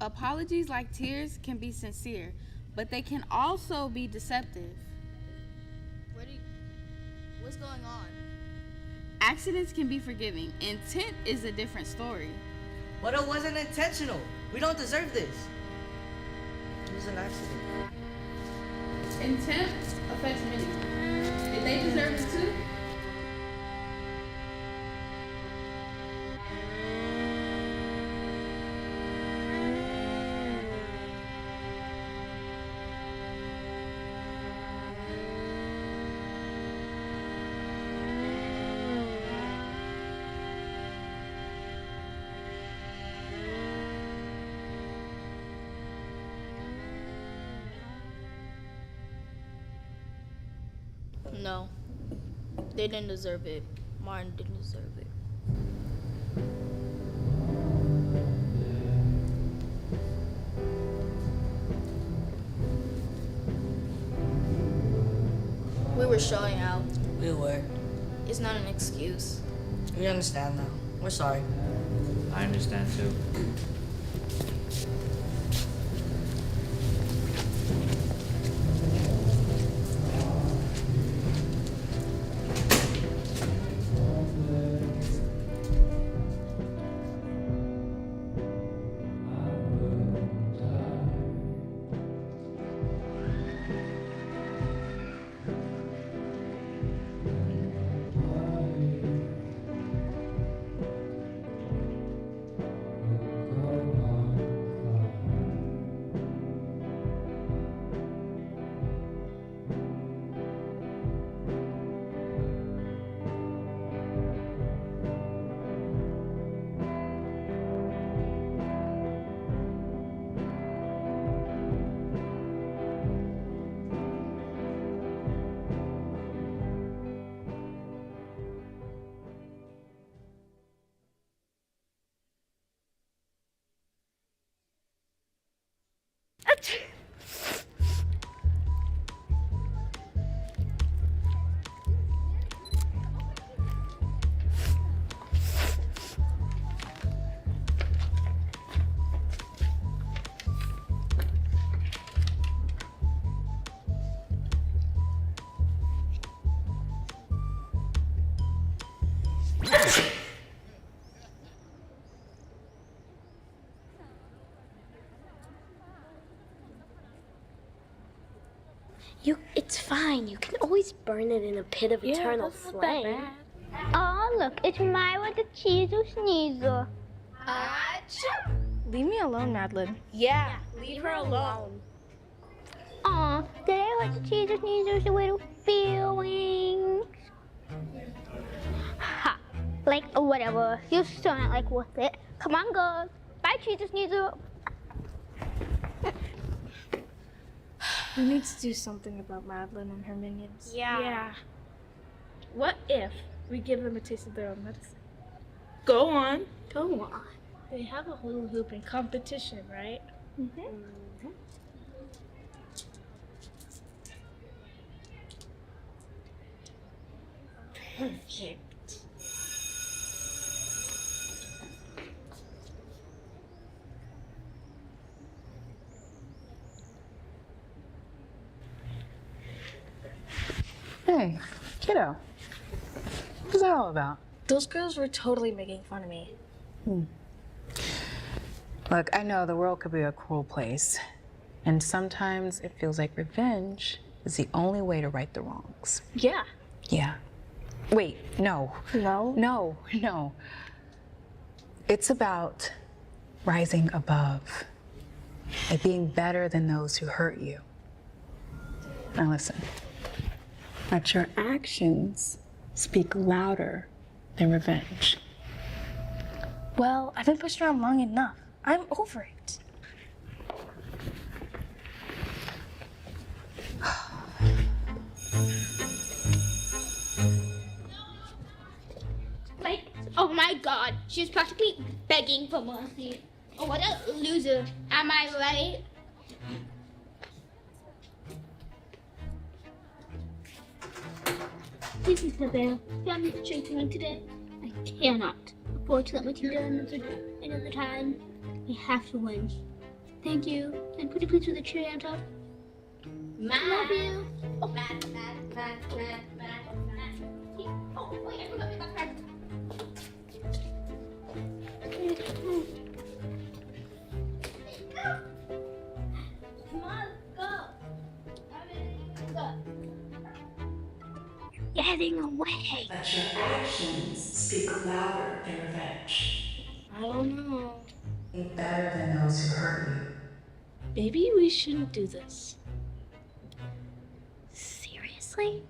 Apologies like tears can be sincere, but they can also be deceptive. What's going on? Accidents can be forgiving. Intent is a different story. But it wasn't intentional. We don't deserve this. It was an accident. Intent affects many. Did they deserve it too? No. They didn't deserve it. Martin didn't deserve it. We were showing out. We were. It's not an excuse. We understand now. We're sorry. I understand too. It's fine. You can always burn it in a pit of eternal flame. Oh, look, it's my with the cheese sneezer. Leave me alone, Madeline. Yeah, leave her alone. Aw, did I hurt the cheese sneezer's little feelings? Ha, like, whatever. You're still not like worth it. Come on, girls. Bye, cheese sneezer. We need to do something about Madeline and her minions. Yeah. What if we give them a taste of their own medicine? Go on. Go on. They have a hula hoop in competition, right? Perfect. Hey, kiddo. What's that all about? Those girls were totally making fun of me. Look, I know the world could be a cruel place, and sometimes it feels like revenge is the only way to right the wrongs. Yeah. Yeah. Wait, no. No? No. It's about rising above, like being better than those who hurt you. Now listen. Let your actions speak louder than revenge. Well, I've been pushed around long enough. I'm over it. Like, oh my god, she was practically begging for mercy. Oh, what a loser. Am I right? This is the bell. Family drinking today. I cannot afford to let my team down another time. We have to win. Thank you. And pretty please with the cherry on top. Love you. Oh, Matt. Oh, wait, I forgot my card. getting away. But your actions speak louder than revenge. I don't know. Think better than those who hurt you. Maybe we shouldn't do this. Seriously?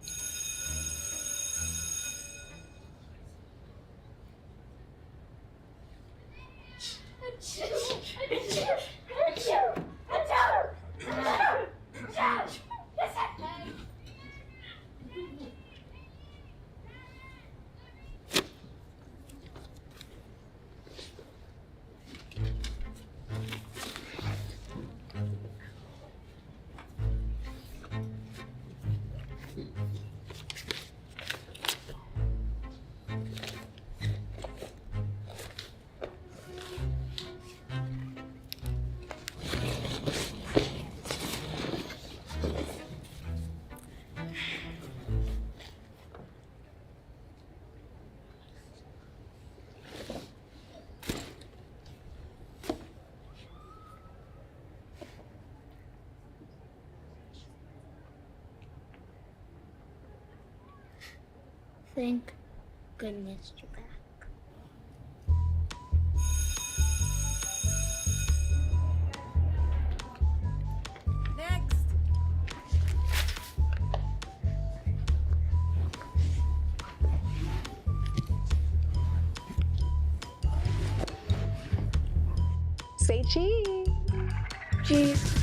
Thank goodness you're back. Next. Say cheese. Cheese.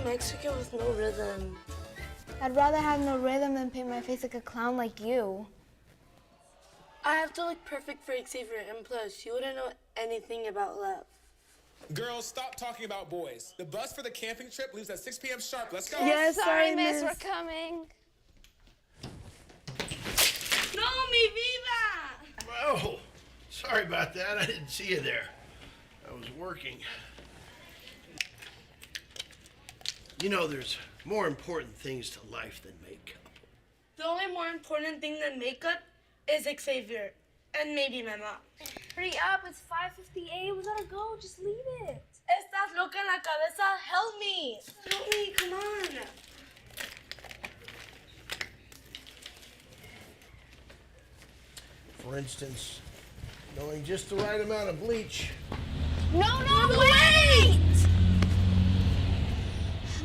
Mexican with no rhythm. I'd rather have no rhythm than paint my face like a clown like you. I have to look perfect for Xavier, and plus, you wouldn't know anything about love. Girls, stop talking about boys. The bus for the camping trip leaves at 6 p.m. sharp. Let's go. Yes, Sorry, miss, we're coming. No, mi vida! Oh, sorry about that. I didn't see you there. I was working. You know, there's more important things to life than makeup. The only more important thing than makeup is Xavier, and maybe my mom. Hurry up, it's 5:58. We gotta go, just leave it. Estás loca en la cabeza? Help me! Help me, come on! For instance, knowing just the right amount of bleach. No, wait!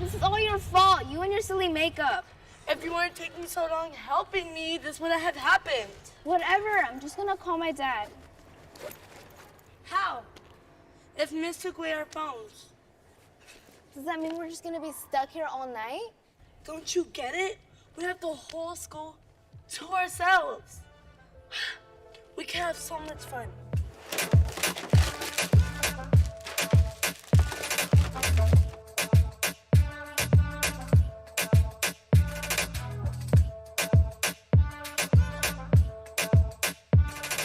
This is all your fault, you and your silly makeup. If you weren't taking so long helping me, this wouldn't have happened. Whatever, I'm just gonna call my dad. How? If Miss took away our phones. Does that mean we're just gonna be stuck here all night? Don't you get it? We have the whole school to ourselves. We can have so much fun.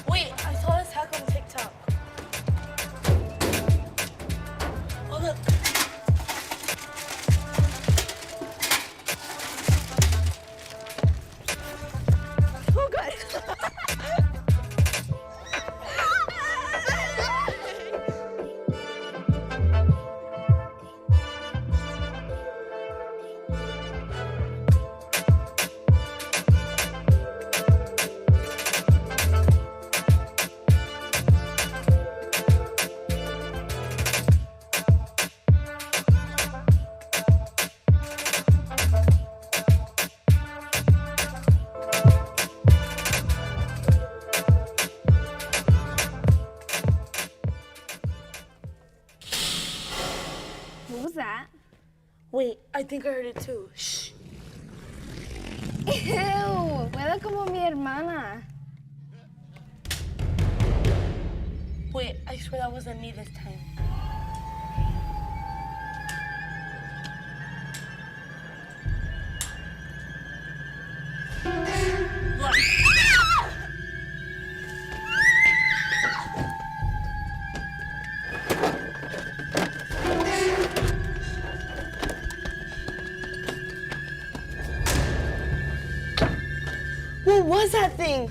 Wait, I saw this hack on TikTok. Oh, look. Oh, God. Wait, I think I heard it too. Shh. Ew, huele como mi hermana. Wait, I swear that wasn't me this time. Look. What was that thing?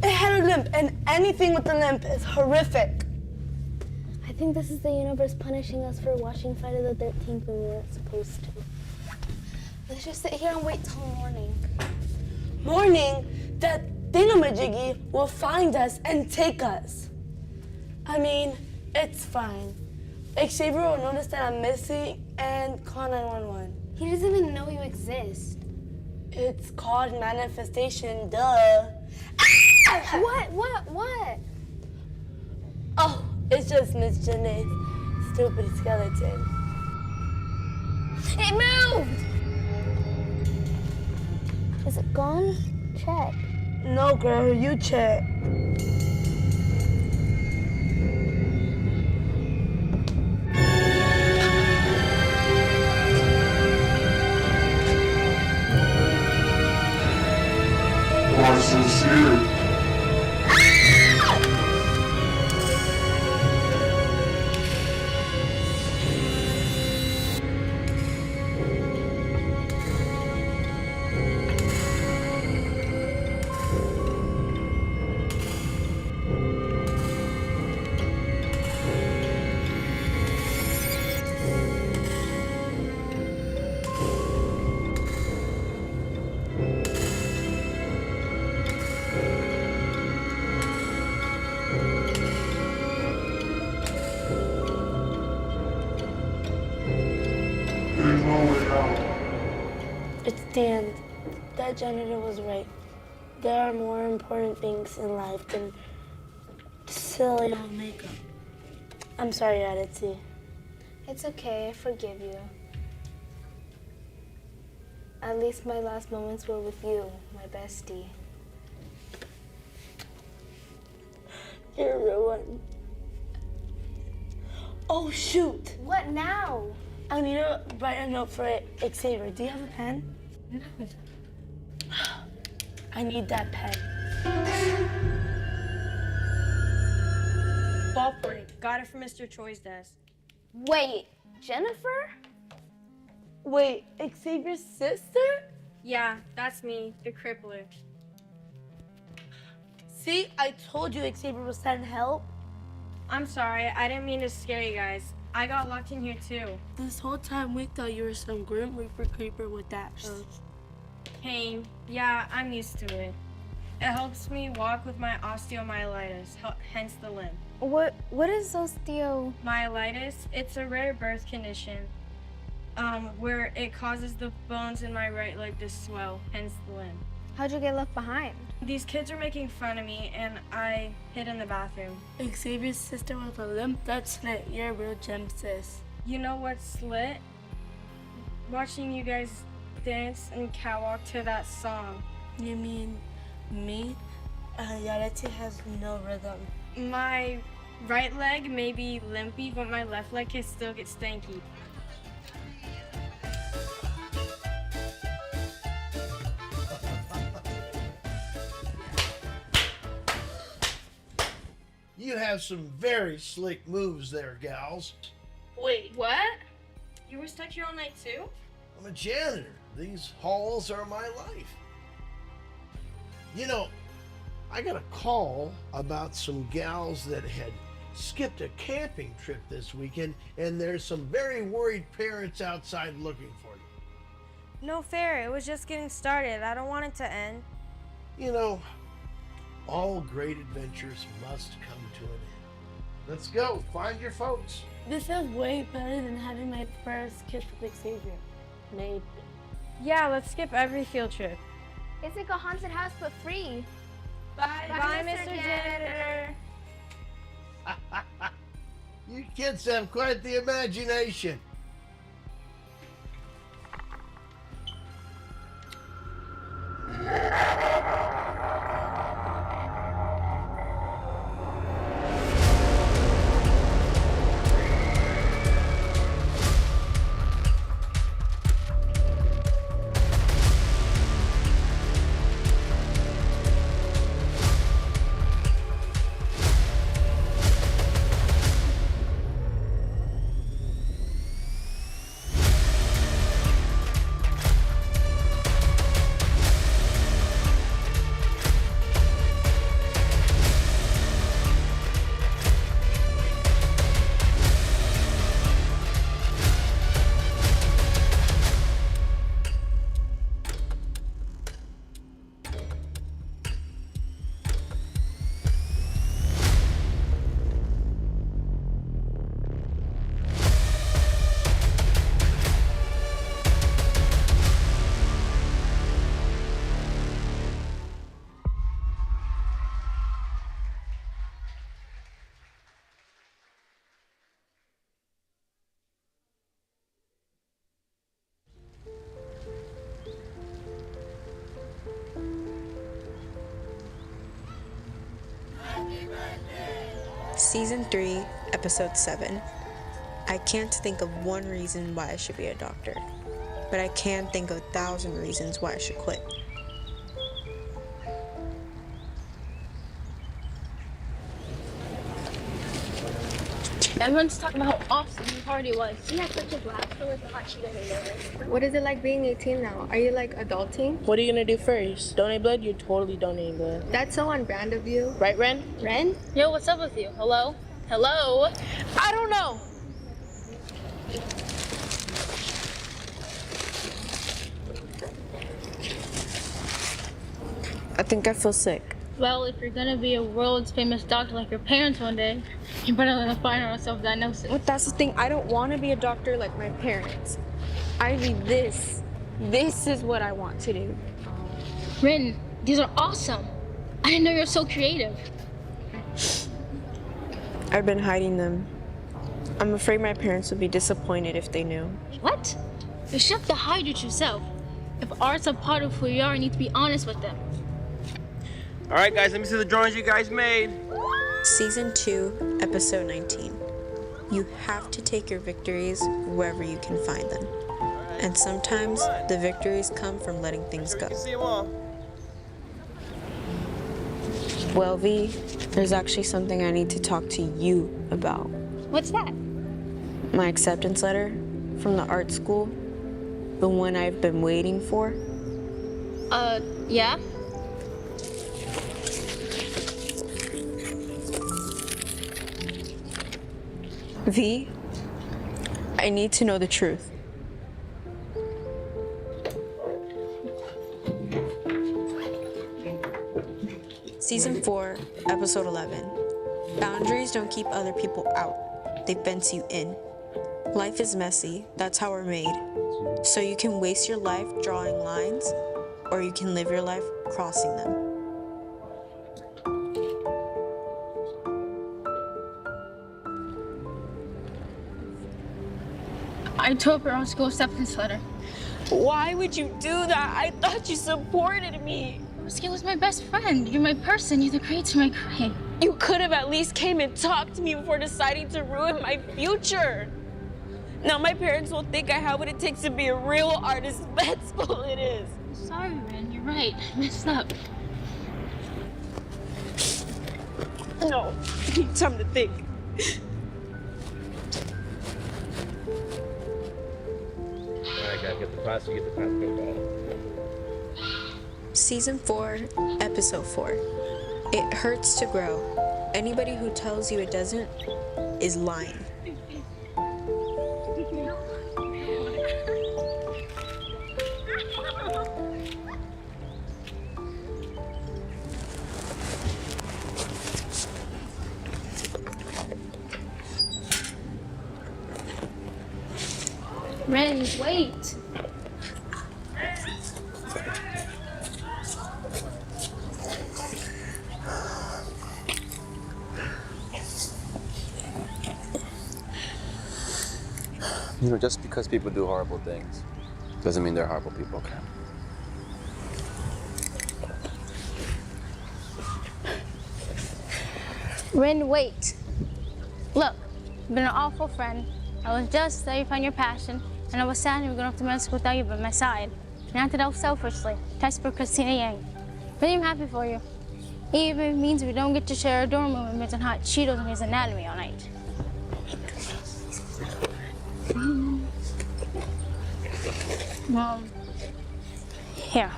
It had a limp, and anything with a limp is horrific. I think this is the universe punishing us for watching Friday the 13th when we weren't supposed to. Let's just sit here and wait till morning. Morning, that thingamajiggy will find us and take us. I mean, it's fine. Xavier will notice that I'm missing and call 911. He doesn't even know you exist. It's called manifestation, duh. What? Oh, it's just Miss Janae's stupid skeleton. It moved! Is it gone? Check. No, girl, you check. What's this here? It's Dan. That janitor was right. There are more important things in life than silly old makeup. I'm sorry, Aditya. It's okay, I forgive you. At least my last moments were with you, my bestie. You're a real one. Oh, shoot. What now? I need to write a note for Xavier. Do you have a pen? No. I need that pen. Ballpoint. Got it from Mr. Choi's desk. Wait, Jennifer? Wait, Xavier's sister? Yeah, that's me, the crippler. See, I told you Xavier was sending help. I'm sorry, I didn't mean to scare you guys. I got locked in here too. This whole time we thought you were some grim reaper creeper with that Pain. Yeah, I'm used to it. It helps me walk with my osteomyelitis, hence the limp. What is osteo? Myelitis, it's a rare birth condition where it causes the bones in my right leg to swell, hence the limp. How'd you get left behind? These kids are making fun of me and I hid in the bathroom. Xavier's sister with a limp, that's lit. You're a real gem, sis. You know what's lit? Watching you guys dance and catwalk to that song. You mean me? Yarete has no rhythm. My right leg may be limpy, but my left leg can still get stanky. You have some very slick moves there, gals. Wait, what? You were stuck here all night too? I'm a janitor. These halls are my life. You know, I got a call about some gals that had skipped a camping trip this weekend, and there's some very worried parents outside looking for you. No fair, it was just getting started. I don't want it to end. You know, all great adventures must come to an end. Let's go, find your folks. This is way better than having my first kiss with Xavier. Maybe. Yeah, let's skip every field trip. It's like a haunted house but free. Bye, Mr. Janitor. You kids have quite the imagination. Season 3, Episode 7. I can't think of one reason why I should be a doctor, but I can think of 1,000 reasons why I should quit. Everyone's talking about how awesome the party was. She had such a blast. It was hot. She didn't know it. What is it like being 18 now? Are you like adulting? What are you gonna do first? Donate blood? You're totally donating blood. That's so on brand of you. Right, Ren? Ren? Yo, what's up with you? Hello? Hello? I don't know. I think I feel sick. Well, if you're gonna be a world's famous doctor like your parents one day, you better let us find out self-diagnosis. But that's the thing. I don't want to be a doctor like my parents. I need this. This is what I want to do. Rin, these are awesome. I didn't know you're so creative. I've been hiding them. I'm afraid my parents would be disappointed if they knew. What? You should have to hide it yourself. If art's a part of who you are, you need to be honest with them. All right, guys, let me see the drawings you guys made. Season 2, Episode 19. You have to take your victories wherever you can find them. And sometimes the victories come from letting things go. See them all. Well, V, there's actually something I need to talk to you about. What's that? My acceptance letter from the art school. The one I've been waiting for. Yeah? V, I need to know the truth. Season 4, Episode 11. Boundaries don't keep other people out. They fence you in. Life is messy. That's how we're made. So you can waste your life drawing lines, or you can live your life crossing them. I tore up your own school acceptance letter. Why would you do that? I thought you supported me. Ski was my best friend. You're my person. You're the creator of my crime. You could have at least came and talked to me before deciding to ruin my future. Now my parents will think I have what it takes to be a real artist. That's all it is. Sorry, Ren. You're right. I messed up. No, I need time to think. All right, guys, get the class. You get the class. Go. Season 4, Episode 4. It hurts to grow. Anybody who tells you it doesn't is lying. Ren, wait. You know, just because people do horrible things doesn't mean they're horrible people, okay? Ren, wait. Look, you've been an awful friend. I was just there you found your passion, and I was sad you were going off to med school without you by my side. And I acted out selfishly, test for Christina Yang. But I'm happy for you. Even if it means we don't get to share a dorm room and hot Cheetos and his anatomy all night. Here.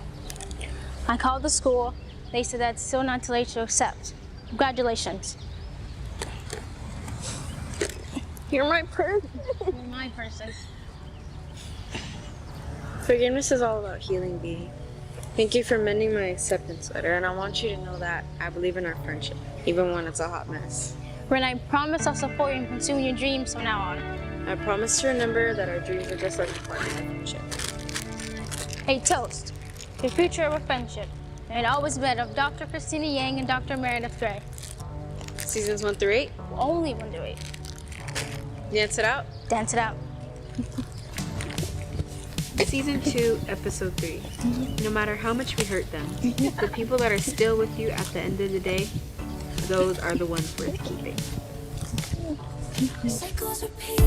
I called the school. They said that's still not too late to accept. Congratulations. You're my person. You're my person. Forgiveness is all about healing, B. Thank you for mending my acceptance letter, and I want you to know that I believe in our friendship, even when it's a hot mess. Ren, I promise I'll support you in pursuing your dreams from now on. I promise to remember that our dreams are just like a part of our friendship. Hey, toast. Your future of a friendship. And it always been of Dr. Christina Yang and Dr. Meredith Gray. Seasons 1 through 8? Only 1 through 8. Dance it out? Dance it out. Season 2, Episode 3. No matter how much we hurt them, the people that are still with you at the end of the day, those are the ones worth keeping. Cycles repeat.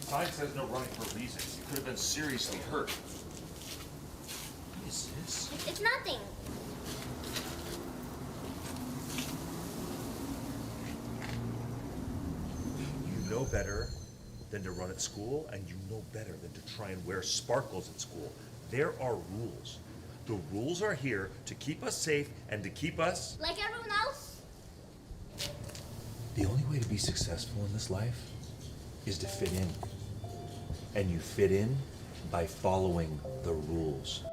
Sign says no running for reasons. You could have been seriously hurt. What is this? It's nothing. You know better than to run at school, and you know better than to try and wear sparkles at school. There are rules. The rules are here to keep us safe and to keep us... Like everyone else? The only way to be successful in this life is to fit in. And you fit in by following the rules.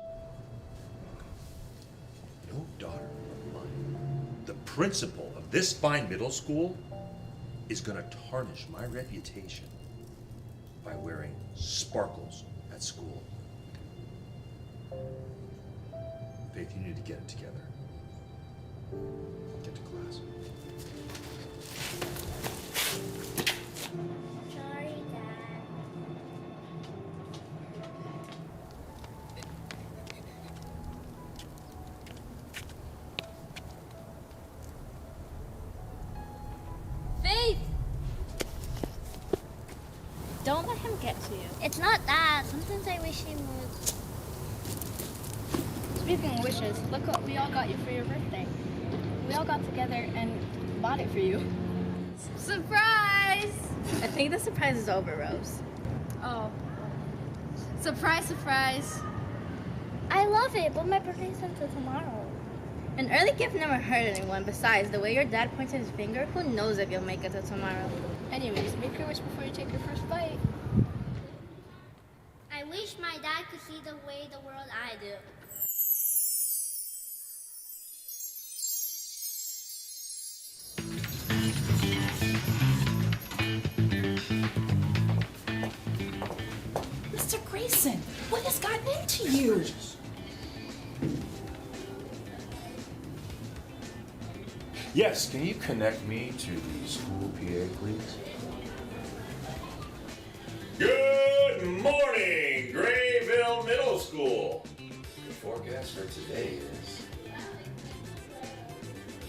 No daughter of mine, the principal of this fine middle school, is gonna tarnish my reputation by wearing sparkles at school. Faith, you need to get it together. Get to class. Sorry, Dad. Faith! Don't let him get to you. It's not that. Sometimes I wish he would. Speaking of wishes, look what we all got you for your birthday. We all got together and bought it for you. Surprise! I think the surprise is over, Rose. Oh. Surprise, surprise. I love it, but my birthday's until tomorrow. An early gift never hurt anyone. Besides, the way your dad pointed his finger, who knows if you'll make it till tomorrow. Anyways, make your wish before you take your first bite. I wish my dad could see the way the world I do. Mr. Grayson, what has gotten into you? Yes, can you connect me to the school PA, please? Good morning, Grayville Middle School. The forecast for today is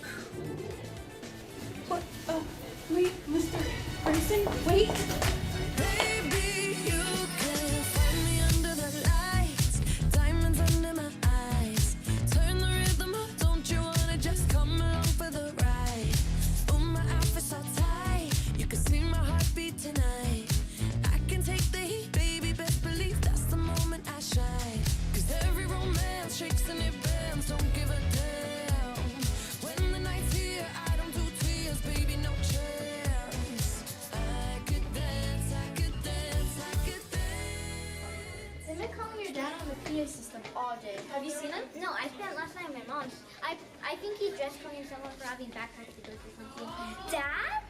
cool. What? Oh, wait, Mr. Grayson, wait. Baby, you can find me under the lights, diamonds under my eyes. Turn the rhythm up, don't you wanna just come along for the ride? Oh, my outfit's so tight, you can see my heartbeat tonight. I can take the heat, baby, best believe that's the moment I shine. 'Cause every romance shakes and it bends, don't give a damn. When the night's here, I don't do tears, baby, no chance. I could dance, I could dance, I could dance. They've been calling your dad on the PA system all day. Have you seen him? No, I spent last night with my mom. I think he's dress coding someone for having backpack stickers or something. Dad?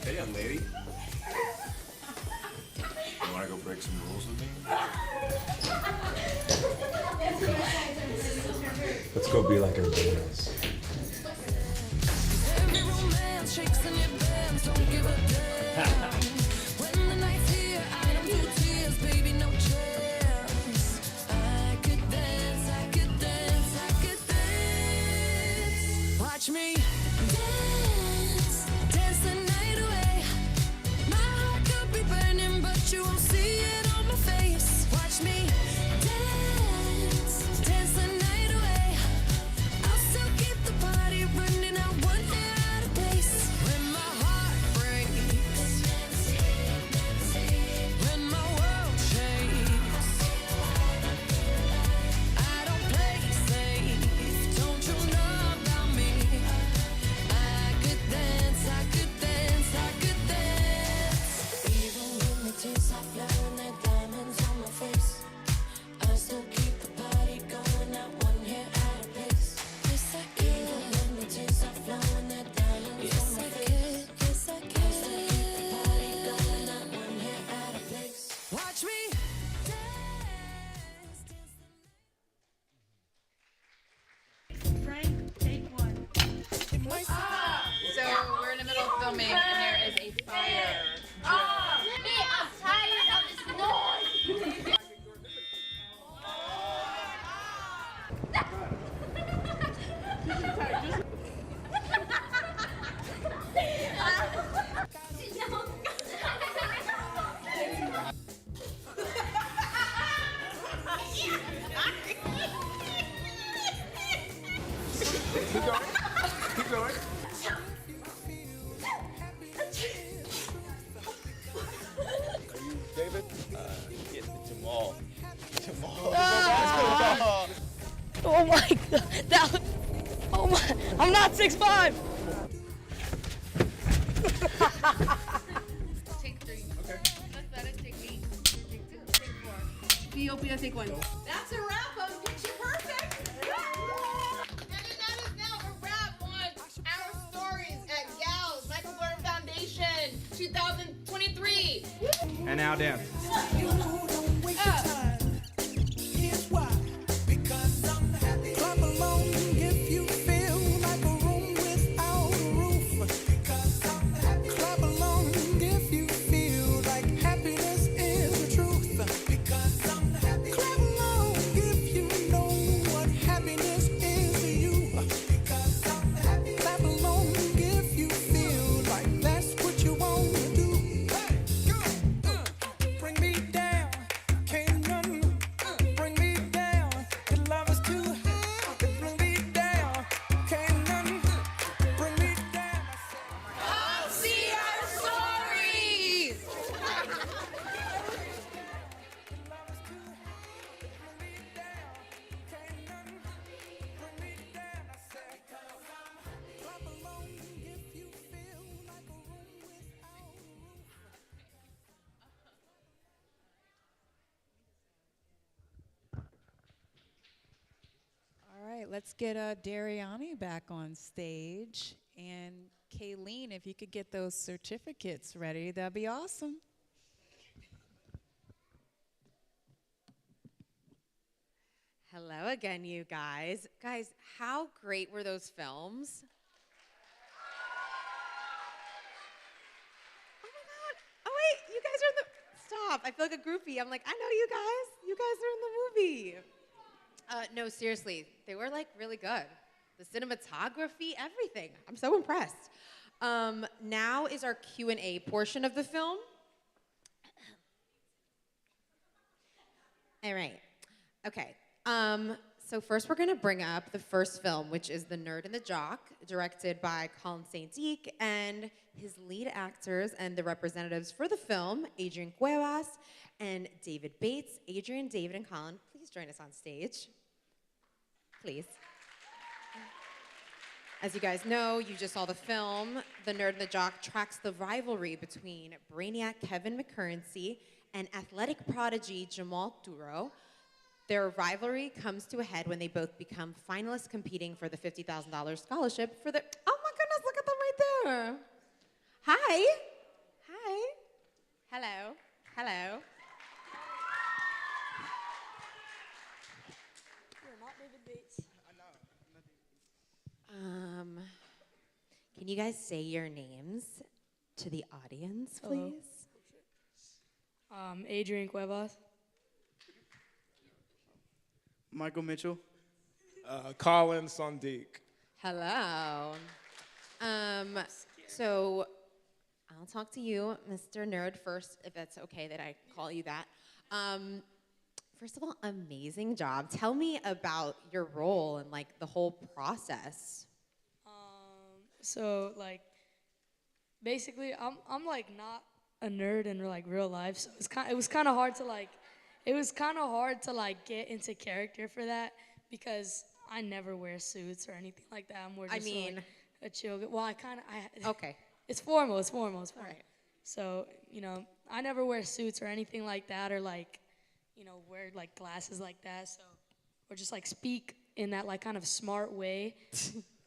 Hey, young lady. You wanna go break some rules with me? Let's go be like everybody else. Every romance shakes and it bends, don't give a damn. When the night's here, I don't do tears, baby, no chance. I could dance, I could dance, I could dance. Watch me dance, dance the night away. My heart could be burning, but you won't see it on my face. Watch me dance, dance the night away. coming, and there is a fire. Me, I'm tired of this noise. Keep going. Keep going. Are you David? Get Jamal. Jamal. Ah! Oh my god. That, oh my. I'm not 6'5". Take 3. Okay. That's better. Take me. Take 2. Take 4. Ethiopia, take 1. That's a wrap on Picture Perfect. And that is now a wrap on our stories at GALS Michael Jordan Foundation 2023. And now dance. Clap along if you feel like a room without a roof. Clap along if you feel like happiness is the truth. Clap along if you know what happiness is to you. Clap along if you feel like that's what you want to do. Bring me down, can't none bring me down. Your love is too high. Bring me down, can't none bring me down. I'll see our stories. All right, let's get Dariani back on stage. And Kayleen, if you could get those certificates ready, that'd be awesome. Hello again, you guys. Guys, how great were those films? Oh my God. Oh wait, you guys are in the, stop. I feel like a groupie. I'm like, I know you guys. You guys are in the movie. No, seriously, they were like really good. The cinematography, everything. I'm so impressed. Now is our Q&A portion of the film. All right. Okay. So first we're going to bring up the first film, which is The Nerd and the Jock, directed by Colin St. Deke, and his lead actors and the representatives for the film, Adrian Cuevas and David Bates. Adrian, David, and Colin, please join us on stage. Please. As you guys know, you just saw the film. The Nerd and the Jock tracks the rivalry between brainiac Kevin McCurrency and athletic prodigy Jamal Duro. Their rivalry comes to a head when they both become finalists competing for the $50,000 scholarship for the, oh my goodness, look at them right there. Hi. Hi. Hello. Hello. You're not David Bates. Can you guys say your names to the audience, Hello. please? Adrian Cuevas. Michael Mitchell. Colin Sondik. Hello. So I'll talk to you, Mr. Nerd, first, if that's okay that I call you that. First of all, amazing job. Tell me about your role and like the whole process. So like, basically, I'm like not a nerd in like real life, so it was kind of hard to like get into character for that because I never wear suits or anything like that. I'm more just like a chill. Well, Okay. It's formal. It's formal. All right. So I never wear suits or anything like that, or like wear like glasses like that. So or just like speak in that like kind of smart way.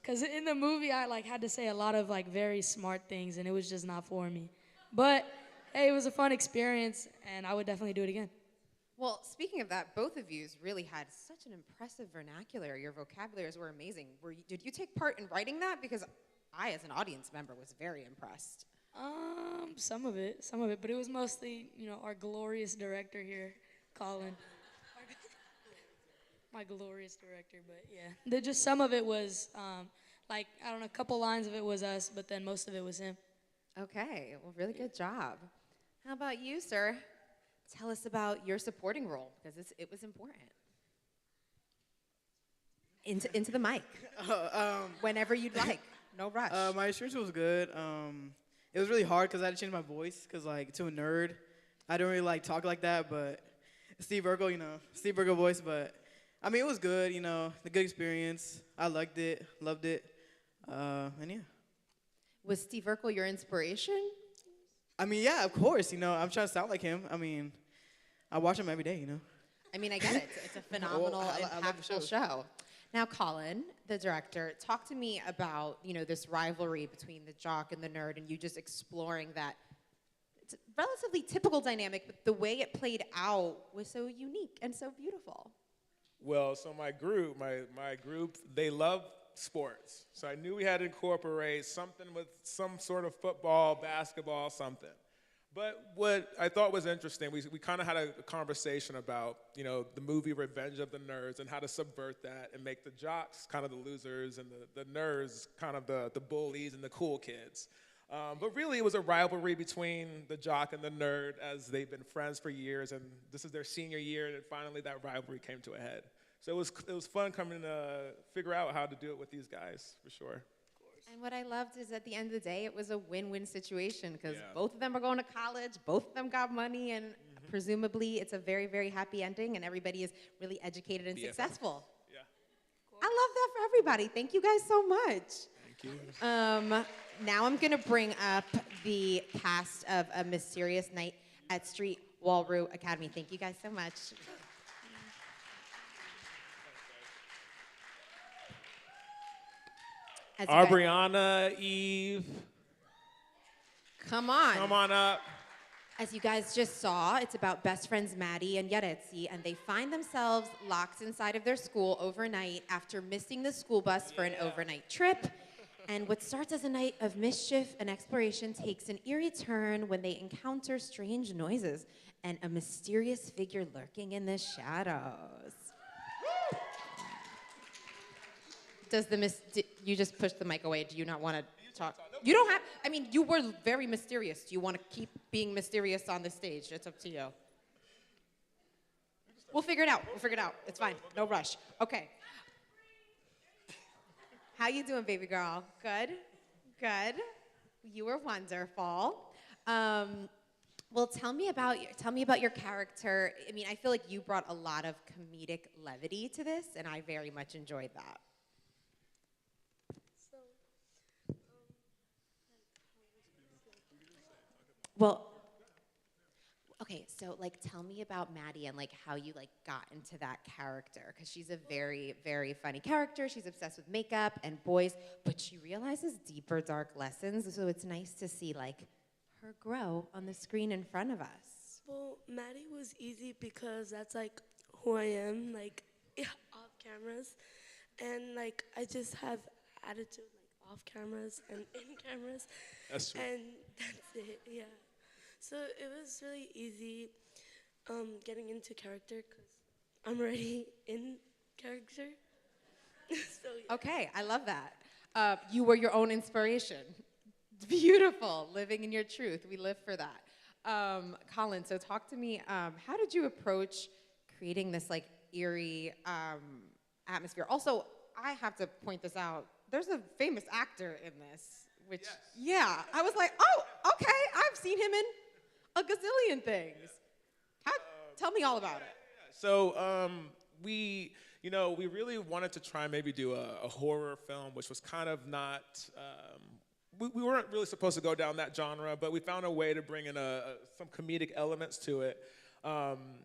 Because in the movie, I like had to say a lot of like very smart things, and it was just not for me. But hey, it was a fun experience, and I would definitely do it again. Well, speaking of that, both of you really had such an impressive vernacular. Your vocabularies were amazing. Did you take part in writing that? Because I, as an audience member, was very impressed. Some of it, but it was mostly, our glorious director here, Colin. My glorious director, but yeah. Just some of it was, I don't know, a couple lines of it was us, but then most of it was him. Okay, well, really good job. How about you, sir? Tell us about your supporting role, because it was important. Into the mic. Whenever you'd like. No rush. My experience was good. It was really hard because I had to change my voice because, to a nerd, I don't really, talk like that, but Steve Urkel, Steve Urkel voice, but, it was good, the good experience. I liked it, loved it, and yeah. Was Steve Urkel your inspiration? Yeah, of course, I'm trying to sound like him. I watch him every day, I get it. It's a phenomenal, impactful show. Now, Colin, the director, talk to me about, this rivalry between the jock and the nerd, and you just exploring that. It's a relatively typical dynamic, but the way it played out was so unique and so beautiful. Well, so my group, they love sports. So I knew we had to incorporate something with some sort of football, basketball, something. But what I thought was interesting, we kind of had a conversation about, the movie Revenge of the Nerds and how to subvert that and make the jocks kind of the losers and the nerds kind of the bullies and the cool kids. But really, it was a rivalry between the jock and the nerd as they've been friends for years, and this is their senior year, and finally that rivalry came to a head. So it was fun coming to figure out how to do it with these guys, for sure. And what I loved is at the end of the day, it was a win-win situation because both of them are going to college, both of them got money, and presumably it's a very, very happy ending, and everybody is really educated and successful. Yeah. I love that for everybody. Thank you guys so much. Thank you. Now I'm going to bring up the cast of A Mysterious Night at Street Walroo Academy. Thank you guys so much. Aubriana, Eve. Come on. Come on up. As you guys just saw, it's about best friends Maddie and Yaretsi, and they find themselves locked inside of their school overnight after missing the school bus for an overnight trip. And what starts as a night of mischief and exploration takes an eerie turn when they encounter strange noises and a mysterious figure lurking in the shadows. You just pushed the mic away. Do you not want to talk? You don't have, you were very mysterious. Do you want to keep being mysterious on the stage? It's up to you. We'll figure it out. It's fine. No rush. Okay. How you doing, baby girl? Good? Good. You were wonderful. Well, tell me about your character. I feel like you brought a lot of comedic levity to this, and I very much enjoyed that. Well, okay, so tell me about Maddie and how you got into that character, because she's a very, very funny character. She's obsessed with makeup and boys, but she realizes deeper, dark lessons. So it's nice to see her grow on the screen in front of us. Well, Maddie was easy because that's who I am, off cameras, and I just have attitude off cameras and in cameras. That's true. And that's it, yeah. So it was really easy getting into character because I'm already in character. So, yeah. Okay, I love that. You were your own inspiration. Beautiful, living in your truth. We live for that. Colin, so talk to me. How did you approach creating this eerie atmosphere? Also, I have to point this out. There's a famous actor in this, which, yeah, I was like, oh, okay, I've seen him in a gazillion things. Tell me all about it. So we really wanted to try and maybe do a horror film, which was kind of not, we weren't really supposed to go down that genre, but we found a way to bring in some comedic elements to it.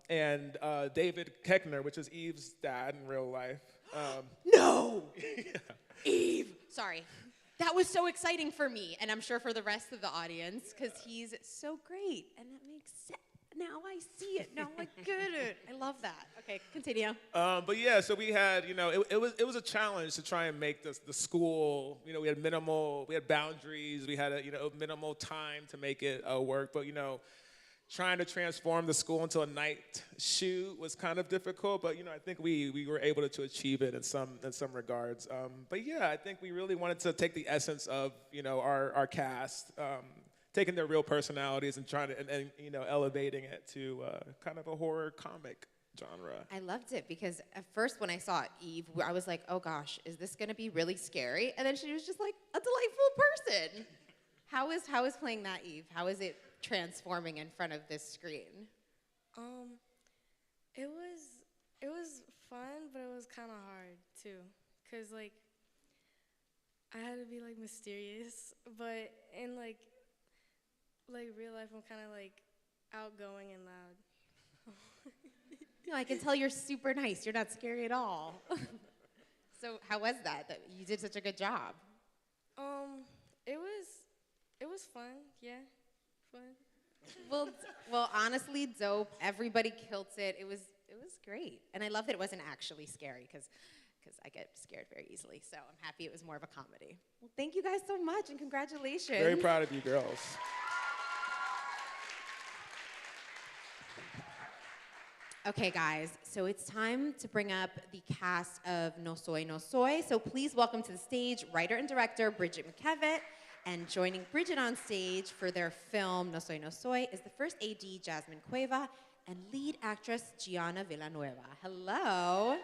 And David Keckner, which is Eve's dad in real life. No! Yeah. Eve! Sorry. That was so exciting for me, and I'm sure for the rest of the audience, because he's so great, and that makes sense. now I see it. Now I get it. I love that. Okay, continue. But yeah, so we had, it was a challenge to try and make the school, we had boundaries, we had a minimal time to make it work. But, trying to transform the school into a night shoot was kind of difficult, but I think we were able to achieve it in some regards. But yeah, I think we really wanted to take the essence of our cast, taking their real personalities and trying to and elevating it to kind of a horror comic genre. I loved it because at first when I saw Eve, I was like, oh gosh, is this gonna be really scary? And then she was just like a delightful person. How is playing that Eve? How is it transforming in front of this screen? It was fun, but it was kind of hard too, cause like I had to be like mysterious, but in like real life I'm kind of like outgoing and loud. No, I can tell you're super nice. You're not scary at all. So how was that you did such a good job? It was fun. Yeah, fun. Well, honestly, dope. Everybody killed it. It was great, and I love that it wasn't actually scary because I get scared very easily. So I'm happy it was more of a comedy. Well, thank you guys so much, and congratulations. Very proud of you, girls. Okay, guys, so it's time to bring up the cast of No Soy, No Soy. So please welcome to the stage writer and director Bridget McKevitt. And joining Bridget on stage for their film No Soy, No Soy is the first AD, Jasmine Cueva, and lead actress Gianna Villanueva. Hello.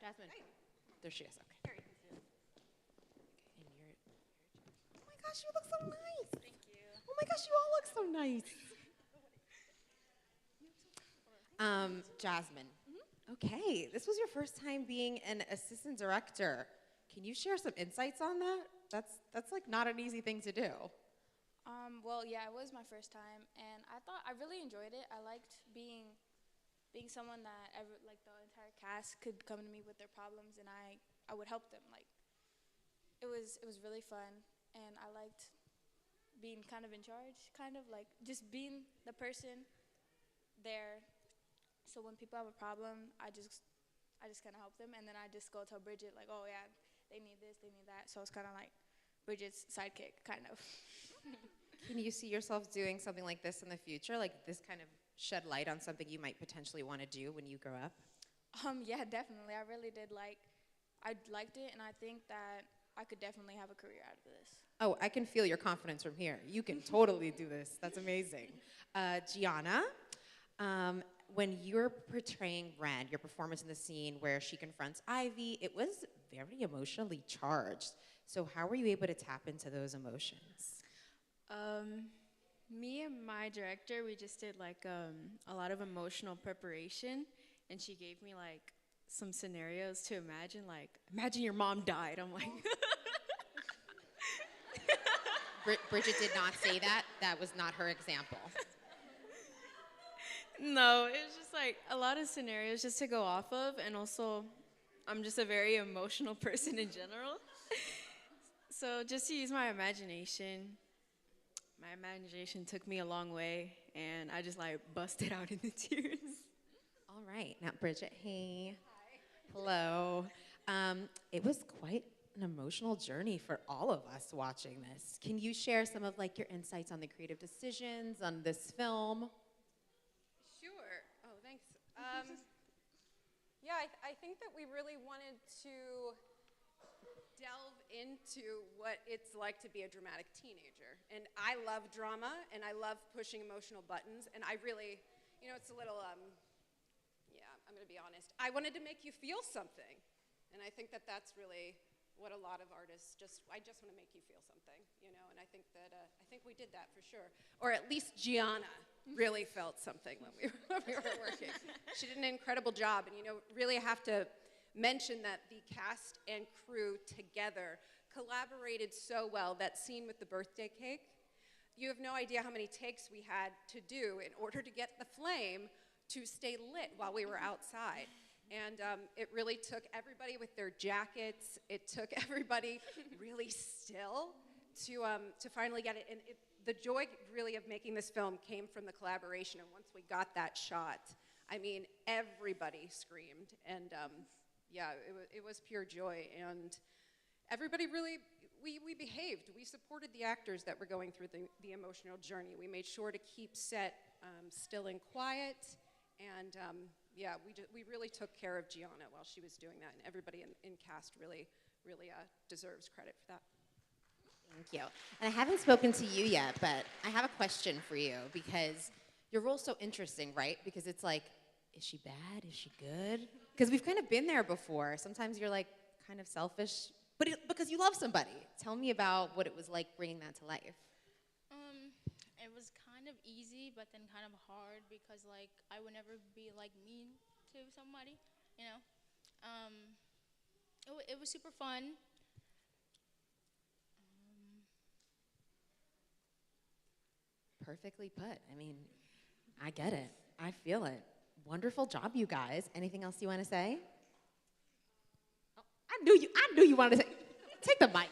Jasmine. There she is, okay. Oh my gosh, you look so nice. Thank you. Oh my gosh, you all look so nice. Jasmine. Okay, this was your first time being an assistant director. Can you share some insights on that? That's like not an easy thing to do. Well, yeah, it was my first time, and I really enjoyed it. I liked being someone that the entire cast could come to me with their problems, and I would help them. Like, it was really fun, and I liked being kind of in charge, kind of like just being the person there. So when people have a problem, I just kind of help them, and then I just go tell Bridget, like, oh yeah, they need this, they need that. So it's kind of like Bridget's sidekick, kind of. Can you see yourself doing something like this in the future? Like this kind of shed light on something you might potentially want to do when you grow up? Yeah, definitely. I really did I liked it, and I think that I could definitely have a career out of this. Oh, I can feel your confidence from here. You can totally do this. That's amazing. Gianna, when you're portraying Ren, your performance in the scene where she confronts Ivy, it was very emotionally charged. So how were you able to tap into those emotions? Me and my director, we just did a lot of emotional preparation, and she gave me some scenarios to imagine, imagine your mom died. I'm like, Bridget did not say that. That was not her example. No, it was just a lot of scenarios just to go off of, and also I'm just a very emotional person in general. So just to use my imagination took me a long way, and I just busted out into tears. All right, now Bridget, hey. Hi. Hello. It was quite an emotional journey for all of us watching this. Can you share some of your insights on the creative decisions on this film? Sure. Oh, thanks. Yeah, I think that we really wanted to delve into what it's like to be a dramatic teenager. And I love drama, and I love pushing emotional buttons, and I really, it's a little, yeah, I'm going to be honest. I wanted to make you feel something, and I think that that's really what a lot of artists I just want to make you feel something, and I think that, I think we did that for sure. Or at least Gianna really felt something when we were working. She did an incredible job, and really have to mention that the cast and crew together collaborated so well. That scene with the birthday cake, you have no idea how many takes we had to do in order to get the flame to stay lit while we were outside. And it really took everybody with their jackets. It took everybody really still to finally get it. And the joy really of making this film came from the collaboration. And once we got that shot, I mean, everybody screamed. And yeah, it was pure joy. And everybody really, we behaved. We supported the actors that were going through the emotional journey. We made sure to keep set still and quiet. And yeah, we really took care of Gianna while she was doing that. And everybody in cast really deserves credit for that. Thank you. And I haven't spoken to you yet, but I have a question for you because your role's so interesting, right? Because it's like, is she bad? Is she good? Because we've kind of been there before. Sometimes you're like kind of selfish, but because you love somebody. Tell me about what it was like bringing that to life. It was kind of easy, but then kind of hard because like I would never be like mean to somebody, you know. It was super fun. Perfectly put. I mean, I get it. I feel it. Wonderful job, you guys. Anything else you want to say? Oh, I knew you wanted to say. Take the mic.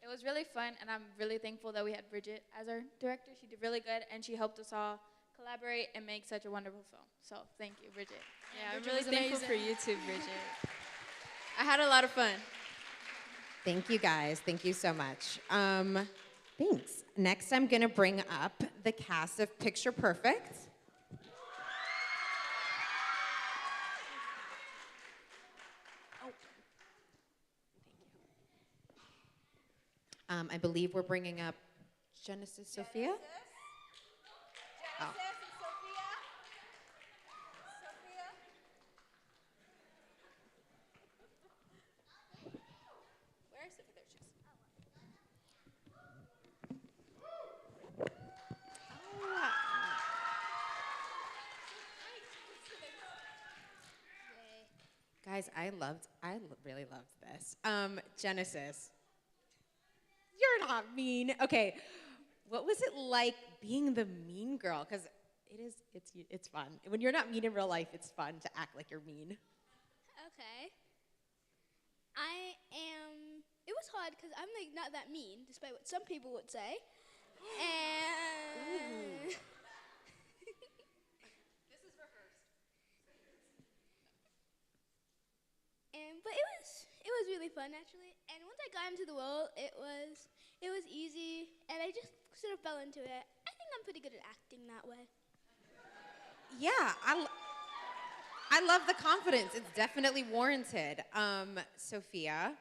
It was really fun, and I'm really thankful that we had Bridget as our director. She did really good, and she helped us all collaborate and make such a wonderful film. So thank you, Bridget. Yeah, I'm Bridget really was thankful for amazing. you too, Bridget. I had a lot of fun. Thank you, guys. Thank you so much. Thanks. Next, I'm going to bring up the cast of Picture Perfect. I believe we're bringing up Genesis Sophia. Oh. Where is it for their shoes? Guys, I really loved this. Genesis, you're not mean. Okay, what was it like being the mean girl? Because it's fun. When you're not mean in real life, it's fun to act like you're mean. Okay. It was hard because I'm like not that mean, despite what some people would say. And This is rehearsed. but it was really fun actually. And once I got into the role, it was easy, and I just sort of fell into it. I think I'm pretty good at acting that way. Yeah, I love the confidence. It's definitely warranted. Sophia,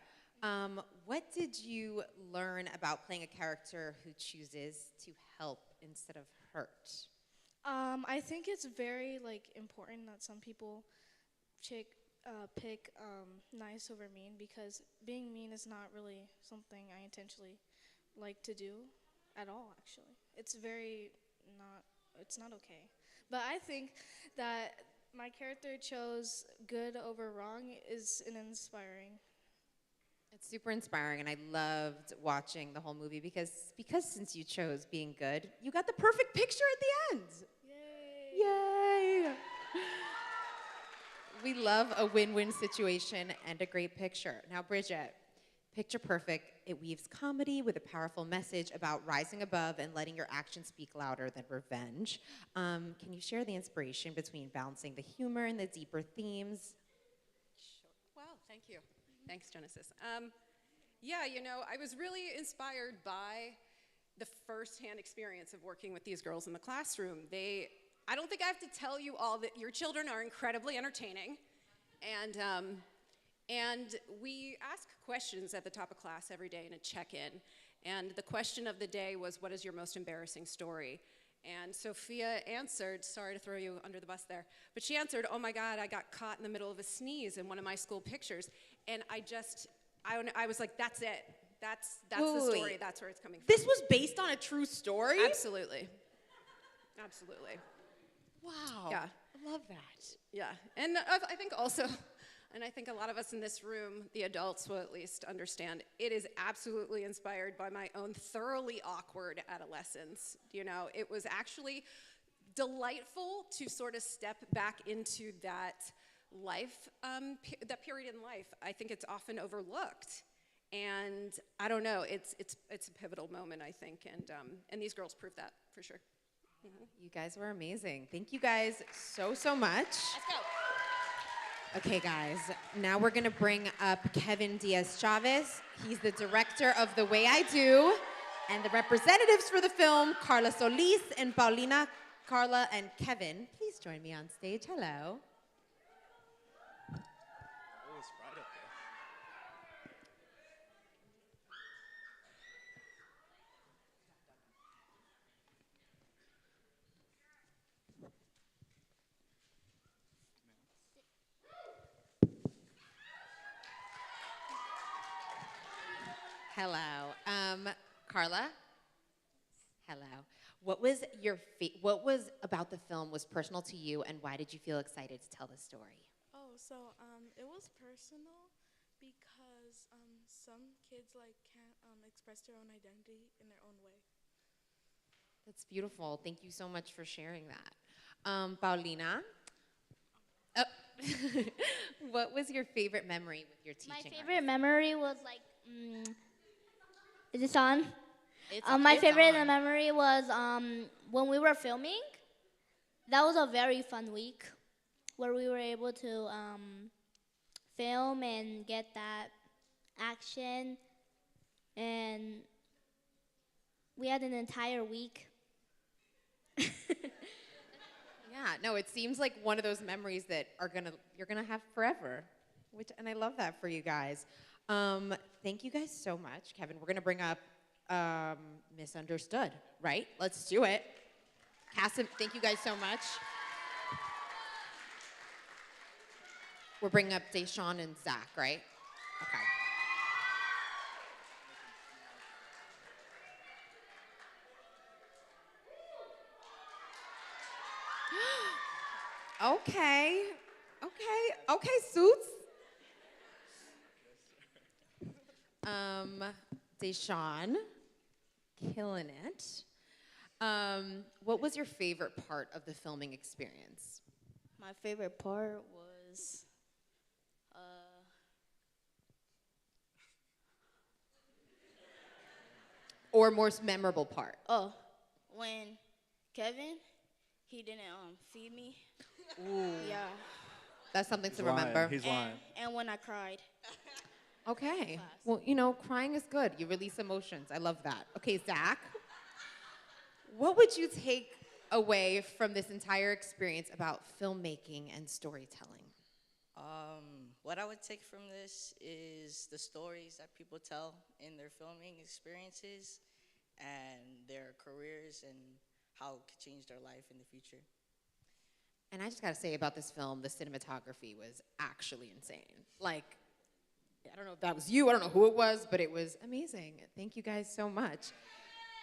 what did you learn about playing a character who chooses to help instead of hurt? I think it's very like important that some people pick nice over mean, because being mean is not really something I intentionally like to do at all. Actually, it's not okay. But I think that my character chose good over wrong is an inspiring. It's super inspiring, and I loved watching the whole movie because since you chose being good, you got the perfect picture at the end. Yay! Yay! We love a win-win situation and a great picture. Now, Bridget, Picture Perfect, it weaves comedy with a powerful message about rising above and letting your actions speak louder than revenge. Can you share the inspiration between balancing the humor and the deeper themes? Sure. Wow, thank you. Thanks, Genesis. Yeah, you know, I was really inspired by the firsthand experience of working with these girls in the classroom. I don't think I have to tell you all that your children are incredibly entertaining. And we ask questions at the top of class every day in a check-in. And the question of the day was, what is your most embarrassing story? And Sophia answered, sorry to throw you under the bus there, but she answered, oh my God, I got caught in the middle of a sneeze in one of my school pictures. And I was like, that's it. That's the story. That's where it's coming from. This was based on a true story? Absolutely. Absolutely. Wow. Yeah. I love that. Yeah. And I think also, and I think a lot of us in this room, the adults will at least understand, it is absolutely inspired by my own thoroughly awkward adolescence. You know, it was actually delightful to sort of step back into that life, that period in life. I think it's often overlooked. And I don't know, it's a pivotal moment, I think, and these girls prove that for sure. You guys were amazing. Thank you guys so much. Let's go. Okay, guys, now we're gonna bring up Kevin Diaz-Chavez. He's the director of The Way I Do, and the representatives for the film, Carla Solis and Paulina. Carla and Kevin, please join me on stage. Hello. Hello. Carla? Hello. What was about the film was personal to you, and why did you feel excited to tell the story? Oh, so it was personal because some kids like can't express their own identity in their own way. That's beautiful. Thank you so much for sharing that. Paulina? Oh. What was your favorite memory with your teaching? My favorite memory was like, is this on? It's My it's favorite on. memory was when we were filming. That was a very fun week where we were able to film and get that action. And we had an entire week. Yeah, no, it seems like one of those memories that you're gonna have forever, and I love that for you guys. Thank you guys so much, Kevin. We're gonna bring up Misunderstood, right? Let's do it. Cassim, thank you guys so much. We're bringing up Deshawn and Zach, right? Okay. Okay, Suits. Deshawn, killing it. What was your favorite part of the filming experience? My favorite part was Or most memorable part? when Kevin, he didn't feed me. Ooh. Yeah. That's something He's to lying. remember. He's lying. And when I cried. Okay. Well, crying is good. You release emotions. I love that. Okay, Zach, what would you take away from this entire experience about filmmaking and storytelling? What I would take from this is the stories that people tell in their filming experiences and their careers and how it could change their life in the future. And I just gotta say about this film, the cinematography was actually insane. Like, I don't know if that was you, I don't know who it was, but it was amazing. Thank you guys so much.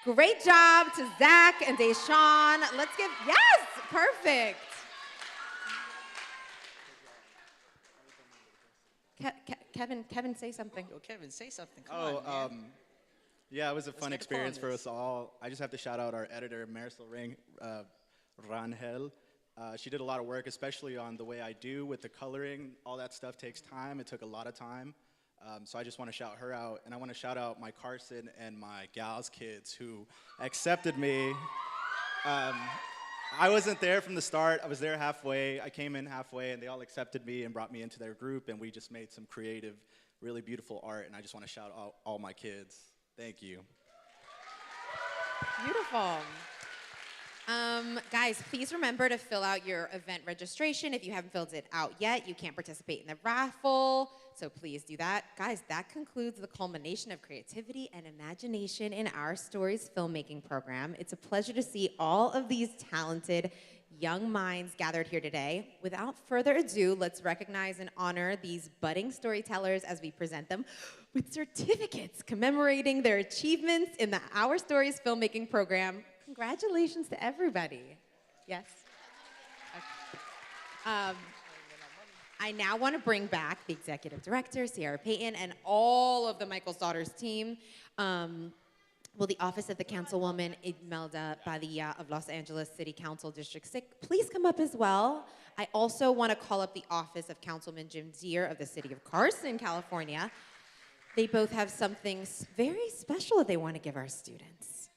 Great job to Zach and Deshawn. Let's give, yes, perfect. Kevin, say something. Yo, Kevin, say something. Come on, man. Yeah, it was a fun get experience upon for this. us all. I just have to shout out our editor, Marisol Rangel. She did a lot of work, especially on The Way I Do with the coloring. All that stuff takes time. It took a lot of time. So I just want to shout her out. And I want to shout out my Carson and my gals kids who accepted me. I wasn't there from the start. I was there halfway. I came in halfway, and they all accepted me and brought me into their group, and we just made some creative, really beautiful art. And I just want to shout out all my kids. Thank you. Beautiful. Guys, please remember to fill out your event registration. If you haven't filled it out yet, you can't participate in the raffle, so please do that. Guys, that concludes the culmination of creativity and imagination in our Stories filmmaking program. It's a pleasure to see all of these talented young minds gathered here today. Without further ado, let's recognize and honor these budding storytellers as we present them with certificates commemorating their achievements in the Our Stories filmmaking program. Congratulations to everybody. Yes? Okay. I now want to bring back the executive director, Sierra Payton, and all of the Michael's Daughters team. Will the office of the Councilwoman Imelda Padilla of Los Angeles City Council District 6 please come up as well? I also want to call up the office of Councilman Jim Deere of the city of Carson, California. They both have something very special that they want to give our students.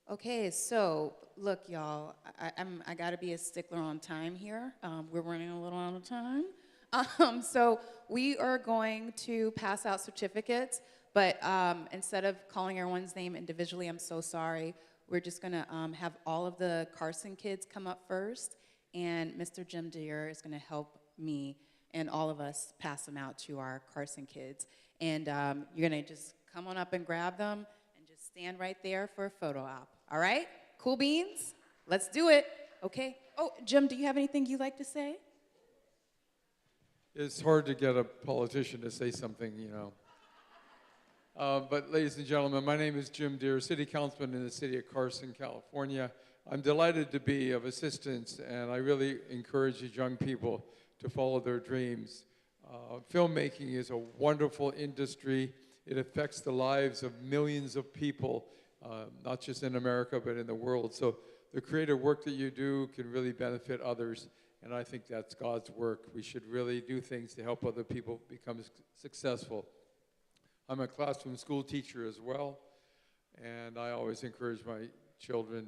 Okay, so look, y'all, I gotta be a stickler on time here. We're running a little out of time. So we are going to pass out certificates, but instead of calling everyone's name individually, I'm so sorry. We're just gonna have all of the Carson kids come up first, and Mr. Jim Deere is gonna help me and all of us pass them out to our Carson kids. And you're gonna just come on up and grab them and just stand right there for a photo op. All right? Cool beans? Let's do it. Okay. Oh, Jim, do you have anything you'd like to say? It's hard to get a politician to say something, you know. But ladies and gentlemen, my name is Jim Deere, City Councilman in the city of Carson, California. I'm delighted to be of assistance, and I really encourage these young people to follow their dreams. Filmmaking is a wonderful industry. It affects the lives of millions of people, not just in America, but in the world. So the creative work that you do can really benefit others, and I think that's God's work. We should really do things to help other people become successful. I'm a classroom school teacher as well, and I always encourage my children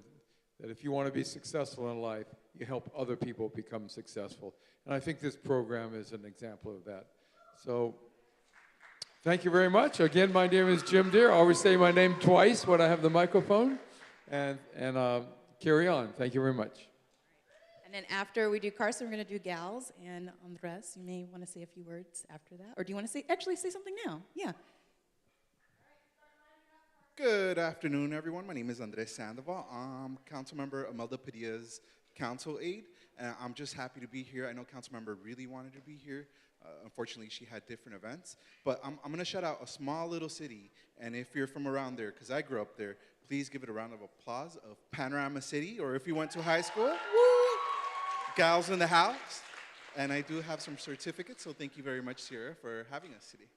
that if you want to be successful in life, you help other people become successful. And I think this program is an example of that. So thank you very much. Again, my name is Jim Deere. I always say my name twice when I have the microphone, and carry on. Thank you very much. And then after we do Carson, we're going to do gals, and Andres, you may want to say a few words after that. Or do you want to actually say something now? Yeah. Good afternoon, everyone. My name is Andres Sandoval. I'm Councilmember Imelda Padilla's council aide, and I'm just happy to be here. I know Councilmember really wanted to be here. Unfortunately, she had different events. But I'm going to shout out a small little city, and if you're from around there, because I grew up there, please give it a round of applause of Panorama City, or if you went to high school, woo! Gals in the house. And I do have some certificates, so thank you very much, Sierra, for having us today.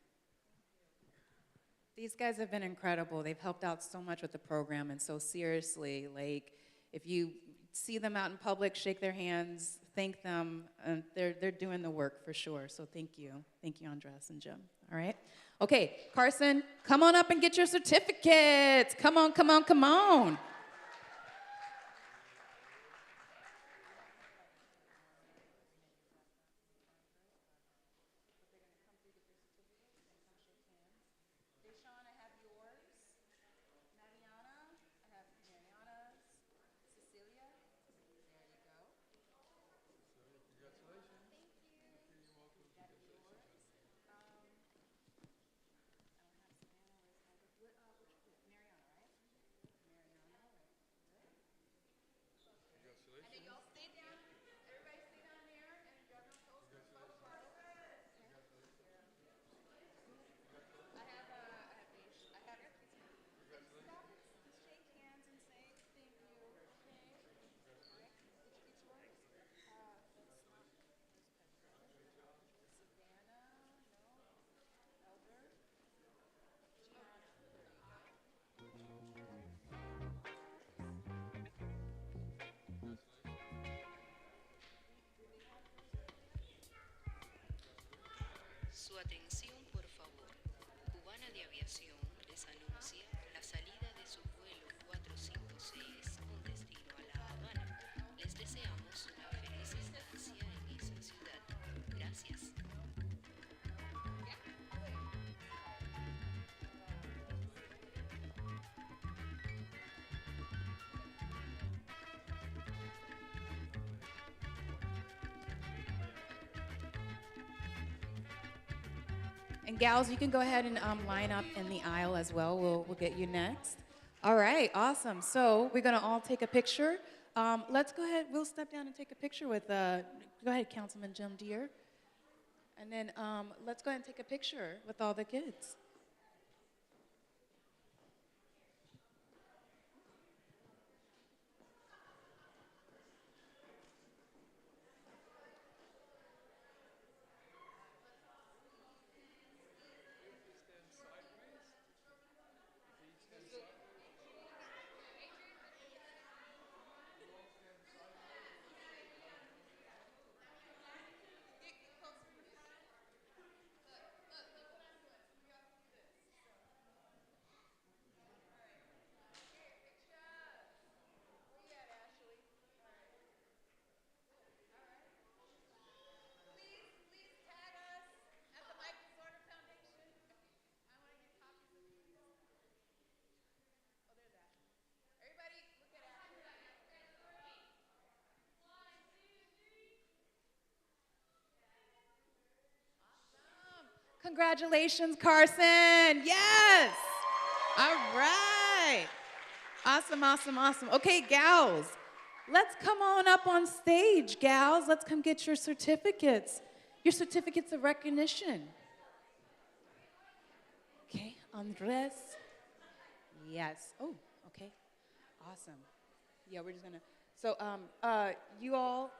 These guys have been incredible. They've helped out so much with the program, and so seriously, like, if you see them out in public, shake their hands, thank them, and they're doing the work for sure, so thank you. Thank you, Andres and Jim, all right? Okay, Carson, come on up and get your certificates. Come on, come on, come on. Su atención, por favor. Cubana de Aviación les anuncia la salida de su vuelo 456 con destino a La Habana. Les deseamos una feliz estancia en esa ciudad. Gracias. And gals, you can go ahead and line up in the aisle as well. We'll get you next. All right, awesome. So we're gonna all take a picture. Let's go ahead, we'll step down and take a picture with, go ahead, Councilman Jim Deere. And then let's go ahead and take a picture with all the kids. Congratulations, Carson. Yes. All right. Awesome, awesome, awesome. Okay, gals, let's come on up on stage, gals. Let's come get your certificates of recognition. Okay, Andres. Yes. Oh, okay. Awesome. Yeah, we're just gonna. So, you all.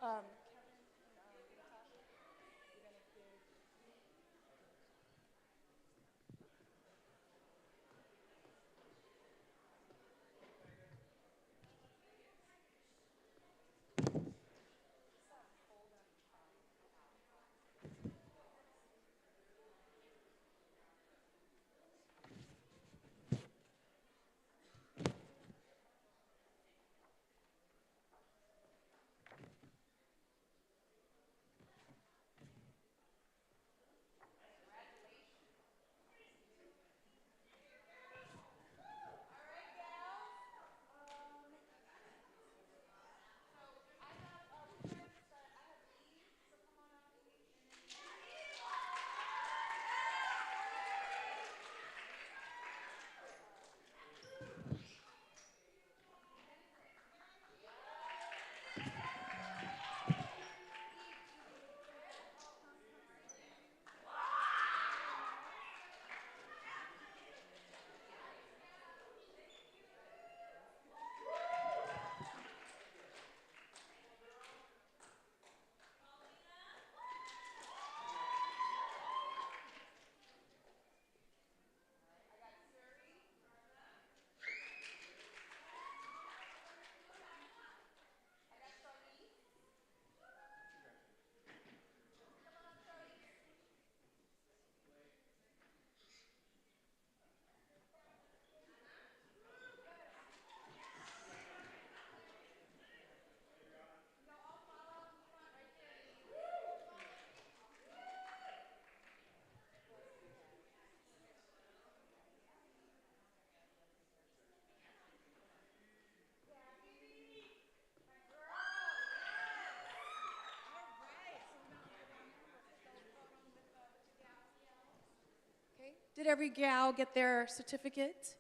Okay. Did every gal get their certificate?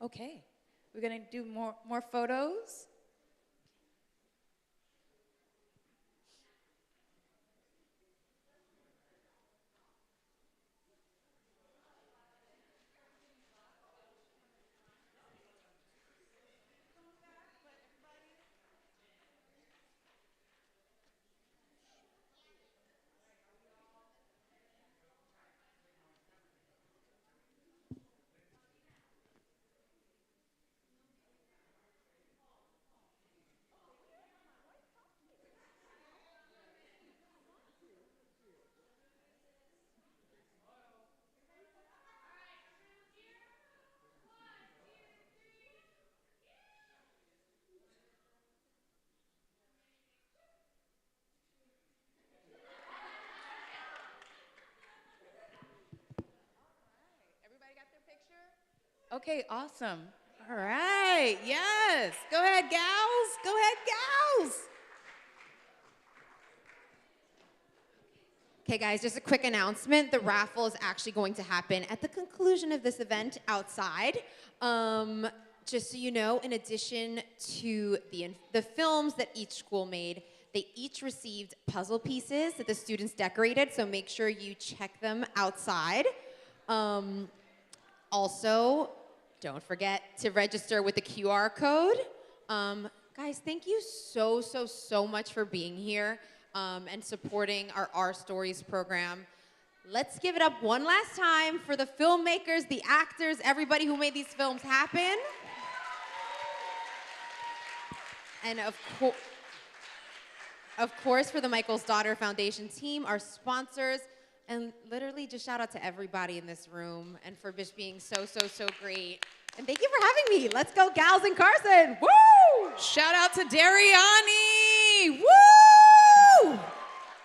Okay. We're gonna do more photos. Okay, awesome. All right, yes. Go ahead, gals. Go ahead, gals. Okay, guys, just a quick announcement. The raffle is actually going to happen at the conclusion of this event outside. Just so you know, in addition to the films that each school made, they each received puzzle pieces that the students decorated, so make sure you check them outside. Also, don't forget to register with the QR code. Guys, thank you so much for being here and supporting our Stories program. Let's give it up one last time for the filmmakers, the actors, everybody who made these films happen. And of course, for the Michael's Daughter Foundation team, our sponsors, and literally just shout out to everybody in this room and for just being so great. And thank you for having me. Let's go, gals and Carson. Woo! Shout out to Dariani. Woo!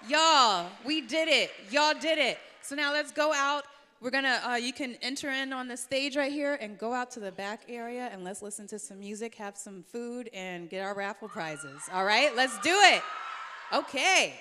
Y'all, we did it. Y'all did it. So now let's go out. We're gonna, you can enter in on the stage right here and go out to the back area and let's listen to some music, have some food, and get our raffle prizes. All right, let's do it. Okay.